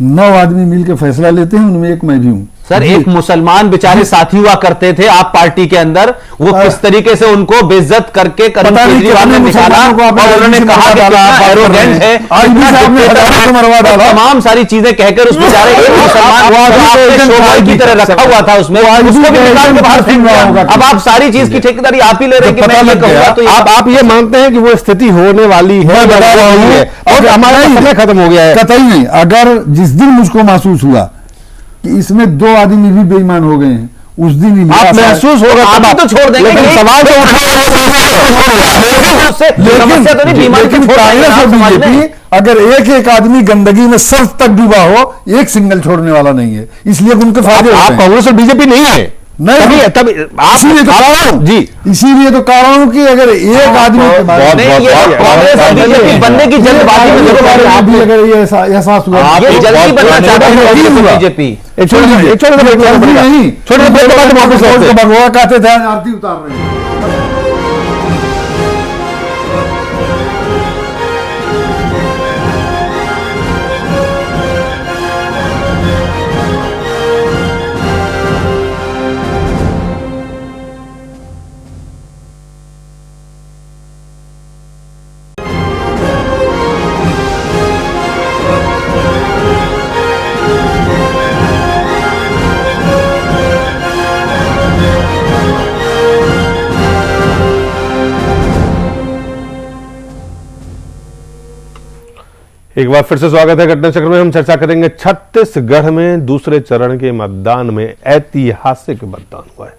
9 आदमी मिलकर फैसला लेते हैं, उनमें एक मैं भी हूँ। सर, एक मुसलमान बेचारे साथी हुआ करते थे आप पार्टी के अंदर, वो किस तरीके से उनको बेइज्जत करके अरविंद केजरीवाल ने निकाला और उन्होंने कहा कि कितना एरोगेंट है, तमाम सारी चीजें कहकर उस बेचारे एक मुसलमान शोभाई की तरह रखा हुआ था उसमें, उसको भी निकाल के बाहर फेंक दिया। अब आप सारी चीज की ठेकेदारी आप ही ले रहे हैं कि मैं ये कहूंगा, तो आप ये मानते हैं कि वो स्थिति होने वाली है और हमारा समय खत्म हो गया है? कतई नहीं। अगर जिस दिन मुझको महसूस हुआ कि इसमें 2 आदमी भी बेईमान हो गए हैं, उस दिन ही आप महसूस होगा तब आप तो छोड़ देंगे, लेकिन सवाल तो लेकिन कांग्रेस और बीजेपी अगर एक आदमी गंदगी में सर्फ तक डूबा हो, एक सिंगल छोड़ने वाला नहीं है, इसलिए उनके फायदे होते हैं। आप कांग्रेस और बीजेपी नहीं है, नहीं तभी इसीलिए तो कह रहा हूं जी, इसीलिए तो कह रहा हूं कि अगर एक आदमी के बारे में कांग्रेस और बीजेपी बनने की जल्दबाजी में भी अगर ये एहसास हुआ, ये जल्दी बनना चाहते हैं बीजेपी। नहीं छोटे भगवा कहते थे, आरती उतार रहे हैं। एक बार फिर से स्वागत है घटना चक्र में। हम चर्चा करेंगे छत्तीसगढ़ में दूसरे चरण के मतदान में ऐतिहासिक मतदान हुआ है।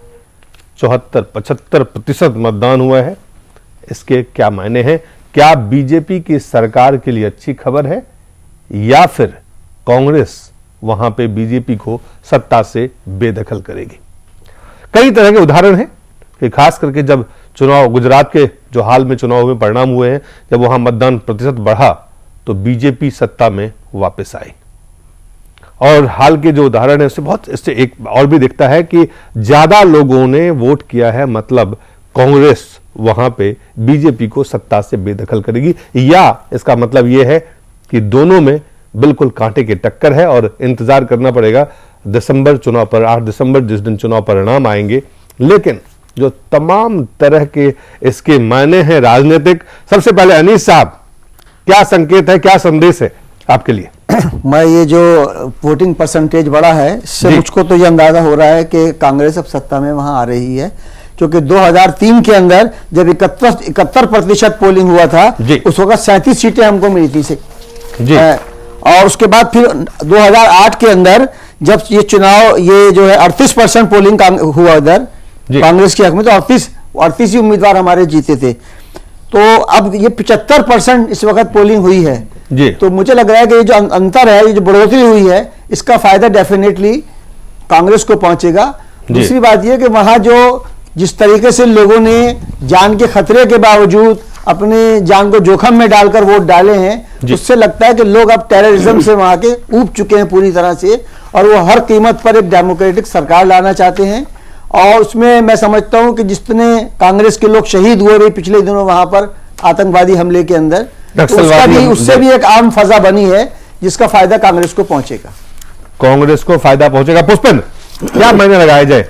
74-75% मतदान हुआ है। इसके क्या मायने हैं? क्या बीजेपी की सरकार के लिए अच्छी खबर है या फिर कांग्रेस वहां पे बीजेपी को सत्ता से बेदखल करेगी? कई तरह के उदाहरण हैं कि खास करके जब चुनाव, गुजरात के जो हाल में चुनाव में परिणाम हुए हैं, जब वहां मतदान प्रतिशत बढ़ा तो बीजेपी सत्ता में वापस आई। और हाल के जो उदाहरण है इससे एक और भी दिखता है कि ज्यादा लोगों ने वोट किया है, मतलब कांग्रेस वहां पे बीजेपी को सत्ता से बेदखल करेगी, या इसका मतलब यह है कि दोनों में बिल्कुल कांटे की टक्कर है और इंतजार करना पड़ेगा दिसंबर चुनाव पर, 8 दिसंबर जिस दिन चुनाव परिणाम आएंगे। लेकिन जो तमाम तरह के इसके मायने हैं राजनीतिक, सबसे पहले अनीस साहब, क्या संकेत है, क्या संदेश है आपके लिए? मैं ये जो वोटिंग परसेंटेज बढ़ा है, इससे मुझको तो ये अंदाजा हो रहा है कि कांग्रेस अब सत्ता में वहां आ रही है, क्योंकि 2003 के अंदर जब 71% पोलिंग हुआ था, उस वक्त 37 सीटें हमको मिली थी जी। और उसके बाद फिर 2008 के अंदर जब ये चुनाव, ये जो है 38% पोलिंग हुआ इधर कांग्रेस के हक में, तो 38 ही उम्मीदवार हमारे जीते थे। तो अब ये 75% इस वक्त पोलिंग हुई है जी। तो मुझे लग रहा है कि ये जो अंतर है, ये जो बढ़ोतरी हुई है, इसका फायदा डेफिनेटली कांग्रेस को पहुंचेगा। दूसरी बात यह कि वहां जो जिस तरीके से लोगों ने जान के खतरे के बावजूद अपने जान को जोखिम में डालकर वोट डाले हैं, उससे लगता है कि लोग अब टेररिज्म से वहां के ऊब चुके हैं पूरी तरह से, और वो हर कीमत पर एक डेमोक्रेटिक सरकार लाना चाहते हैं। और उसमें मैं समझता हूं कि जितने कांग्रेस के लोग शहीद हुए भी पिछले दिनों वहां पर आतंकवादी हमले के अंदर, तो उससे भी एक आम फजा बनी है जिसका फायदा कांग्रेस को पहुंचेगा। कांग्रेस को फायदा पहुंचेगा। पुष्पेंद्र, क्या मायने लगाया जाए?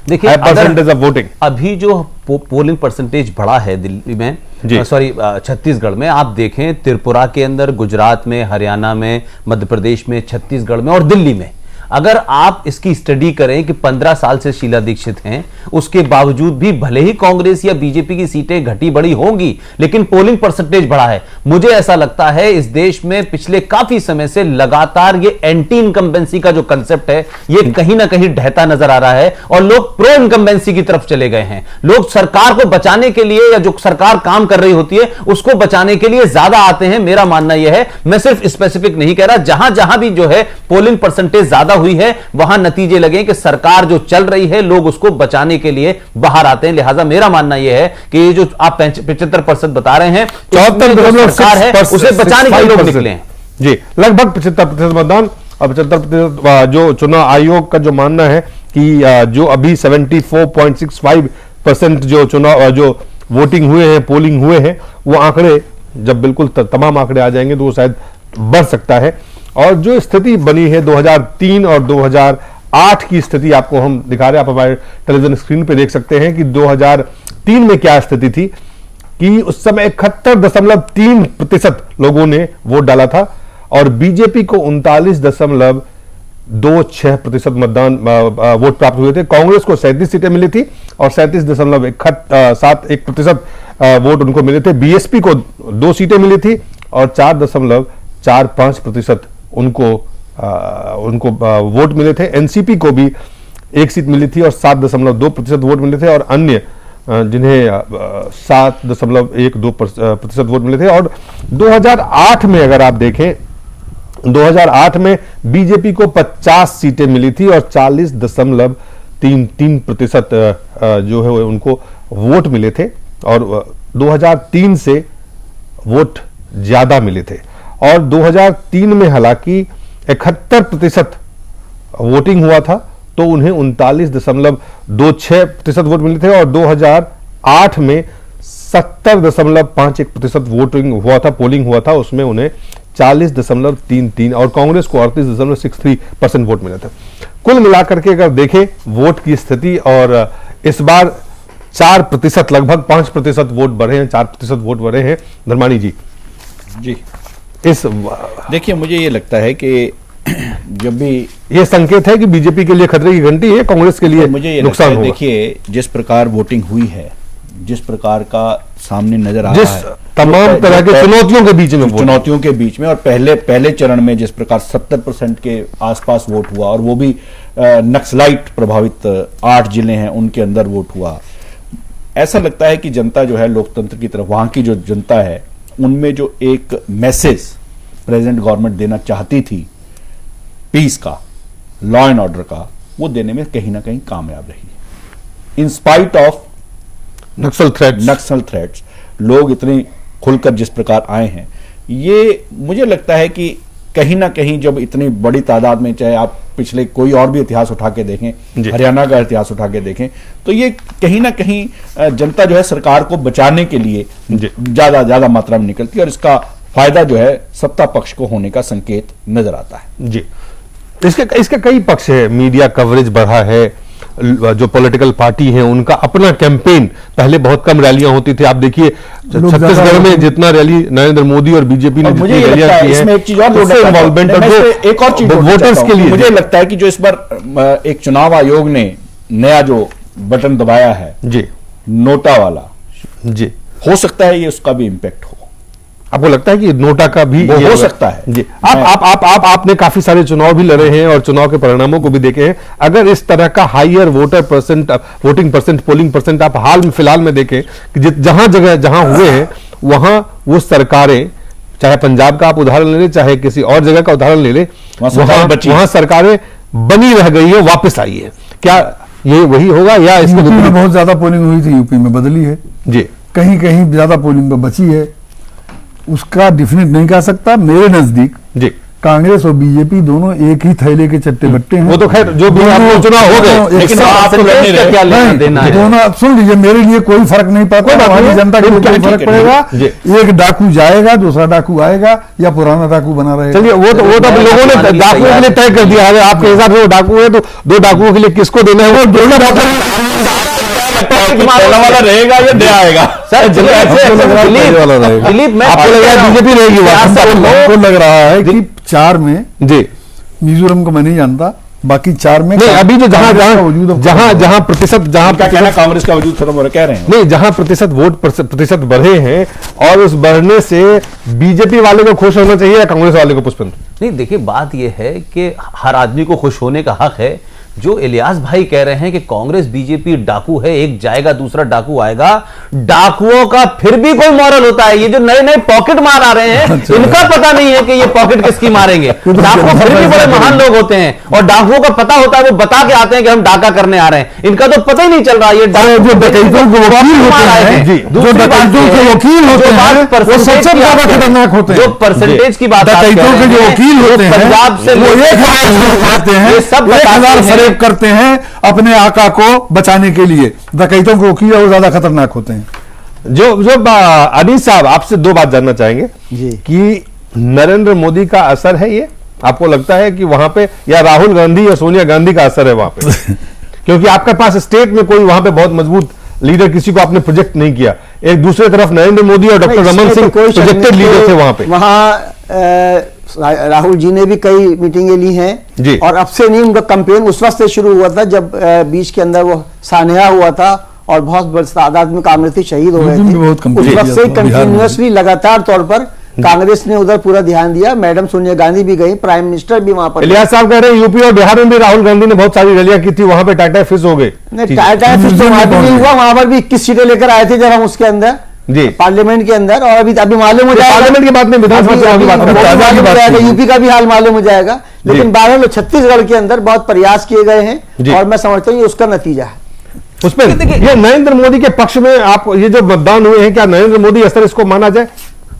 देखिए, परसेंटेज ऑफ वोटिंग अभी जो पोलिंग परसेंटेज बढ़ा है दिल्ली में, छत्तीसगढ़ में, आप देखें त्रिपुरा के अंदर, गुजरात में, हरियाणा में, मध्य प्रदेश में, छत्तीसगढ़ में और दिल्ली में, अगर आप इसकी स्टडी करें कि 15 साल से शीला दीक्षित हैं, उसके बावजूद भी भले ही कांग्रेस या बीजेपी की सीटें घटी बढ़ी होंगी, लेकिन पोलिंग परसेंटेज बढ़ा है। मुझे ऐसा लगता है इस देश में पिछले काफी समय से लगातार ये एंटी इनकम्बेंसी का जो कंसेप्ट है, ये कहीं ना कहीं ढहता नजर आ रहा है और लोग प्रो इनकम्बेंसी की तरफ चले गए हैं। लोग सरकार को बचाने के लिए, या जो सरकार काम कर रही होती है उसको बचाने के लिए ज्यादा आते हैं। मेरा मानना यह है, मैं सिर्फ स्पेसिफिक नहीं कह रहा, जहां जहां भी जो है पोलिंग परसेंटेज ज्यादा हुई है, वहां नतीजे लगे कि सरकार जो चल रही है, लोग उसको बचाने के लिए बाहर आते हैं। लिहाजा मेरा मानना यह है कि ये जो आप 75% बता रहे हैं, 74% सरकार है, उसे बचाने के लिए लोग निकले हैं जी। लगभग 75% मतदान और 75% जो चुनाव आयोग का जो मानना है कि जो अभी 74.65% जो चुनाव जो वोटिंग हुए हैं, पोलिंग हुए हैं, वो आंकड़े जब बिल्कुल तमाम आंकड़े आ जाएंगे तो वो शायद बढ़ सकता है। और जो स्थिति बनी है 2003 और 2008 की स्थिति आपको हम दिखा रहे हैं, आप हमारे टेलीविजन स्क्रीन पे देख सकते हैं कि 2003 में क्या स्थिति थी कि उस समय 71.3% लोगों ने वोट डाला था और बीजेपी को 39.26% मतदान वोट प्राप्त हुए थे। कांग्रेस को 37 सीटें मिली थी और 37.71% वोट उनको मिले थे। बीएसपी को 2 सीटें मिली थी और 4.45% उनको वोट मिले थे। एनसीपी को भी 1 सीट मिली थी और 7.2% वोट मिले थे और अन्य जिन्हें 7.12% वोट मिले थे। और 2008 में अगर आप देखें, 2008 में बीजेपी को 50 सीटें मिली थी और 40.33% जो है उनको वोट मिले थे और 2003 से वोट ज्यादा मिले थे। और 2003 में हालांकि 71% वोटिंग हुआ था तो उन्हें 39.26% वोट मिले थे और 2008 में 70.51% वोटिंग हुआ था, पोलिंग हुआ था, उसमें उन्हें 40.33 और कांग्रेस को 38.63% वोट मिले थे। कुल मिलाकर के अगर देखें वोट की स्थिति, और इस बार 4%, लगभग 5% वोट बढ़े हैं, 4% वोट बढ़े हैं। धर्मानी जी इस देखिए, मुझे ये लगता है कि जब भी ये संकेत है कि बीजेपी के लिए खतरे की घंटी है, कांग्रेस के लिए मुझे ये नुकसान होगा। देखिए, जिस प्रकार वोटिंग हुई है, जिस प्रकार का सामने नजर आ रहा है, तमाम तरह के चुनौतियों के बीच में और पहले चरण में जिस प्रकार 70% के आसपास वोट हुआ और वो भी नक्सलाइट प्रभावित 8 जिले हैं उनके अंदर वोट हुआ, ऐसा लगता है कि जनता जो है लोकतंत्र की तरफ, वहां की जो जनता है उनमें जो एक मैसेज प्रेजेंट गवर्नमेंट देना चाहती थी पीस का, लॉ एंड ऑर्डर का, वो देने में कहीं ना कहीं कामयाब रही है। In spite of Naxal threats लोग इतने खुलकर जिस प्रकार आए हैं, ये मुझे लगता है कि कहीं ना कहीं जब इतनी बड़ी तादाद में, चाहे आप पिछले कोई और भी इतिहास उठा के देखें, हरियाणा का इतिहास उठा के देखें, तो ये कहीं ना कहीं जनता जो है सरकार को बचाने के लिए ज्यादा मात्रा में निकलती है और इसका फायदा जो है सत्ता पक्ष को होने का संकेत नजर आता है। जी, इसके कई पक्ष है। मीडिया कवरेज बढ़ा है, जो पॉलिटिकल पार्टी है उनका अपना कैंपेन, पहले बहुत कम रैलियां होती थी, आप देखिए छत्तीसगढ़ में जितना रैली नरेंद्र मोदी और बीजेपी ने जितनी रैलियां की हैं, इन्वॉल्वमेंट और एक और चीज वोटर्स के लिए मुझे लगता है कि जो इस बार एक चुनाव आयोग ने नया जो बटन दबाया है जी, नोटा वाला जी, हो सकता है ये उसका भी इंपैक्ट हो। आपको लगता है कि नोटा का भी हो सकता है? जी, आपने काफी सारे चुनाव भी लड़े हैं और चुनाव के परिणामों को भी देखे हैं। अगर इस तरह का higher voting percent, polling percent आप फिलहाल में देखें कि जहां हुए हैं वहां वो सरकारें, चाहे पंजाब का आप उदाहरण ले लें, चाहे किसी और जगह का उदाहरण ले लें, वहां सरकारें बनी रह गई है, वापस आई है। क्या ये वही होगा या इसमें बहुत ज्यादा पोलिंग हुई थी, यूपी में बदली है जी, कहीं कहीं ज्यादा पोलिंग पे बची है, उसका डिफिनिट नहीं कह सकता। मेरे नजदीक जी कांग्रेस और बीजेपी दोनों एक ही थैले के चट्टे बट्टे हैं। वो तो खैर जो भी आपको चुनाव हो गए, लेकिन आपको क्या लेना देना है? दोनों सुन लीजिए, मेरे लिए कोई फर्क नहीं पड़ता, हमारी जनता के लिए कोई फर्क पड़ेगा। एक डाकू जाएगा, दूसरा डाकू आएगा या पुराना डाकू बना रहेगा। चलिए, वो तो लोगों ने डाकुओं के लिए तय कर दिया है। आपके हिसाब से वो डाकू है तो 2 डाकुओं के लिए किसको देना है? वो दोनों वाला रहेगा या दे आएगा? सर दिलीप, मैं आपको लग रहा है बीजेपी रहेगी? आपको लग रहा है कि 4 में जी, मिजोरम को मैं नहीं जानता, बाकी 4 में नहीं, अभी जो जहां प्रतिशत, जहां क्या कहना कांग्रेस का वजूद खत्म हो रहा है, कह रहे हैं नहीं, जहां प्रतिशत बढ़े हैं और उस बढ़ने से बीजेपी वाले को खुश होना चाहिए या कांग्रेस वाले को? पुष्पेंद्र नहीं, देखिए बात यह है कि हर आदमी को खुश होने का हक है। जो इलियास भाई कह रहे हैं कि कांग्रेस बीजेपी डाकू है, एक जाएगा दूसरा डाकू आएगा, डाकुओं का फिर भी कोई मॉरल होता है। ये जो नए नए पॉकेट मार आ रहे हैं, इनका पता नहीं है कि ये पॉकेट किसकी मारेंगे। डाकू फिर भी बड़े महान लोग होते हैं और डाकुओं का पता होता है, वो बता के आते हैं कि हम डाका करने आ रहे हैं। इनका तो पता ही नहीं चल रहा। ये जो डकैतों के वकील होते हैं, जो डकैतों के वकील होते हैं, वो सबसे ज्यादा खतरनाक होते हैं। जो परसेंटेज की बात, डकैतों के जो वकील होते हैं, पंजाब से वो 1000 खाते हैं, 1000 फरेब करते हैं अपने आका को बचाने के लिए। डकैतों के वकील और ज्यादा खतरनाक होते हैं। जो अनीस साहब, आपसे दो बात जानना चाहेंगे कि नरेंद्र मोदी का असर है ये, आपको लगता है कि वहां पे, या राहुल गांधी या सोनिया गांधी का असर है वहां पे? क्योंकि आपके पास स्टेट में कोई वहां पे बहुत मजबूत लीडर किसी को आपने प्रोजेक्ट नहीं किया। एक दूसरे तरफ नरेंद्र मोदी और doctor Raman Singh projected leader थे वहां पे। वहां राहुल जी ने भी कई मीटिंगें ली हैं और अब से नहीं, उनका कैंपेन उस वक्त से शुरू हुआ था जब बीच के अंदर वो सानेहा हुआ था और बहुत बड़ी तादाद में कांग्रेसी शहीद हो गए थे। उस वक्त से कंटिन्यूअसली लगातार तौर पर कांग्रेस ने उधर पूरा ध्यान दिया। मैडम सोनिया गांधी भी गई, प्राइम मिनिस्टर भी वहां पर। इलियास साहब कह रहे हैं यूपी और बिहार में भी राहुल गांधी ने बहुत सारी रैलियां की थी, वहां पे टाटा फिस हो गए। टाटा फिस तो वहां भी नहीं हुआ, वहां पर भी 21 सीटें लेकर आए थे जब हम उसके अंदर जी पार्लियामेंट के अंदर। और अभी मालूम हो जाएगा पार्लियामेंट की बात में, विधानसभा की बात, यूपी का भी हाल मालूम हो जाएगा। लेकिन बहरहाल छत्तीसगढ़ के अंदर बहुत प्रयास किए गए हैं और मैं समझता हूँ ये उसका नतीजा है। उसमें ये नरेंद्र मोदी के पक्ष में आप ये जो मतदान हुए हैं, क्या नरेंद्र मोदी असर इसको माना जाए?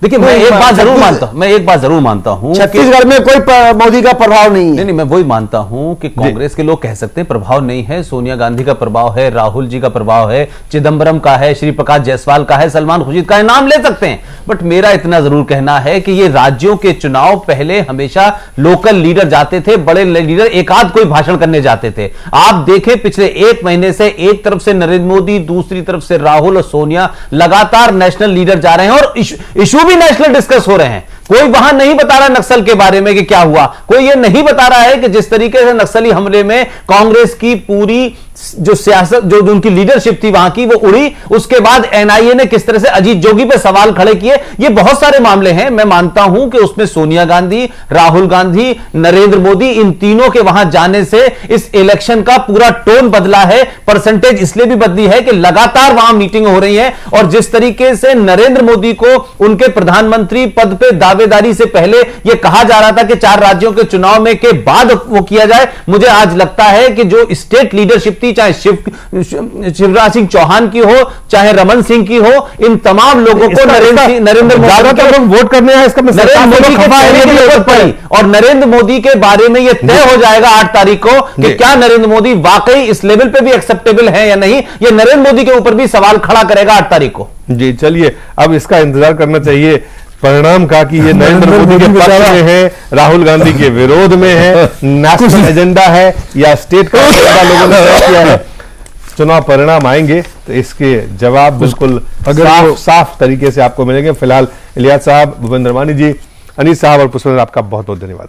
देखिए, मैं एक बात जरूर मानता हूं, छत्तीसगढ़ में कोई मोदी का प्रभाव नहीं है। नहीं, मैं वही मानता हूं कि कांग्रेस के लोग कह सकते हैं प्रभाव नहीं है, सोनिया गांधी का प्रभाव है, राहुल जी का प्रभाव है, चिदंबरम का है, श्री प्रकाश जायसवाल का है, सलमान खुर्शीद का है, नाम ले सकते हैं। बट मेरा इतना जरूर कहना है कि ये राज्यों के चुनाव पहले हमेशा लोकल लीडर जाते थे, बड़े लीडर एक आध कोई भाषण करने जाते थे। आप देखें पिछले एक महीने से एक तरफ से नरेंद्र मोदी, दूसरी तरफ से राहुल और सोनिया लगातार नेशनल लीडर जा रहे हैं और इशू भी नेशनल डिस्कस हो रहे हैं। कोई वहां नहीं बता रहा नक्सल के बारे में कि क्या हुआ, कोई ये नहीं बता रहा है कि जिस तरीके से नक्सली हमले में कांग्रेस की पूरी जो सियासत, जो उनकी लीडरशिप थी वहां की, वो उड़ी। उसके बाद एनआईए ने किस तरह से अजीत जोगी पे सवाल खड़े किए। ये बहुत सारे मामले हैं। मैं मानता हूं कि उसमें सोनिया गांधी, राहुल गांधी, नरेंद्र मोदी, इन तीनों के वहां जाने से इस इलेक्शन का पूरा टोन बदला है। परसेंटेज इसलिए भी बदली है कि लगातार वहां मीटिंग हो रही है और जिस तरीके से नरेंद्र मोदी को उनके प्रधानमंत्री पद पे दावेदारी से पहले यह कहा जा रहा था कि 4 राज्यों के चुनाव में के बाद वो किया जाए, मुझे आज लगता है कि जो स्टेट लीडरशिप थी, चाहे शिवराज सिंह चौहान की हो, चाहे रमन सिंह की हो, इन तमाम लोगों को नरेंद्र मोदी वोट करने आए, इसका नरेंद्र मोदी के चेहरे की जरूरत पड़ी और नरेंद्र मोदी के बारे में यह तय हो जाएगा 8 तारीख को कि क्या नरेंद्र मोदी वाकई इस लेवल पे भी एक्सेप्टेबल है या नहीं। यह नरेंद्र मोदी के ऊपर भी सवाल खड़ा करेगा 8 तारीख को। जी चलिए, अब इसका इंतजार करना चाहिए परिणाम का कि ये नरेंद्र मोदी के पक्ष में है, राहुल गांधी के विरोध में है, नेशनल एजेंडा है या स्टेट का एजेंडा लोगों ने तय किया है। चुनाव परिणाम आएंगे तो इसके जवाब बिल्कुल साफ तरीके से आपको मिलेंगे। फिलहाल इलियास साहब, भूपेंद्र मानी जी, अनीस साहब और पुष्पेंद्र, आपका बहुत बहुत धन्यवाद।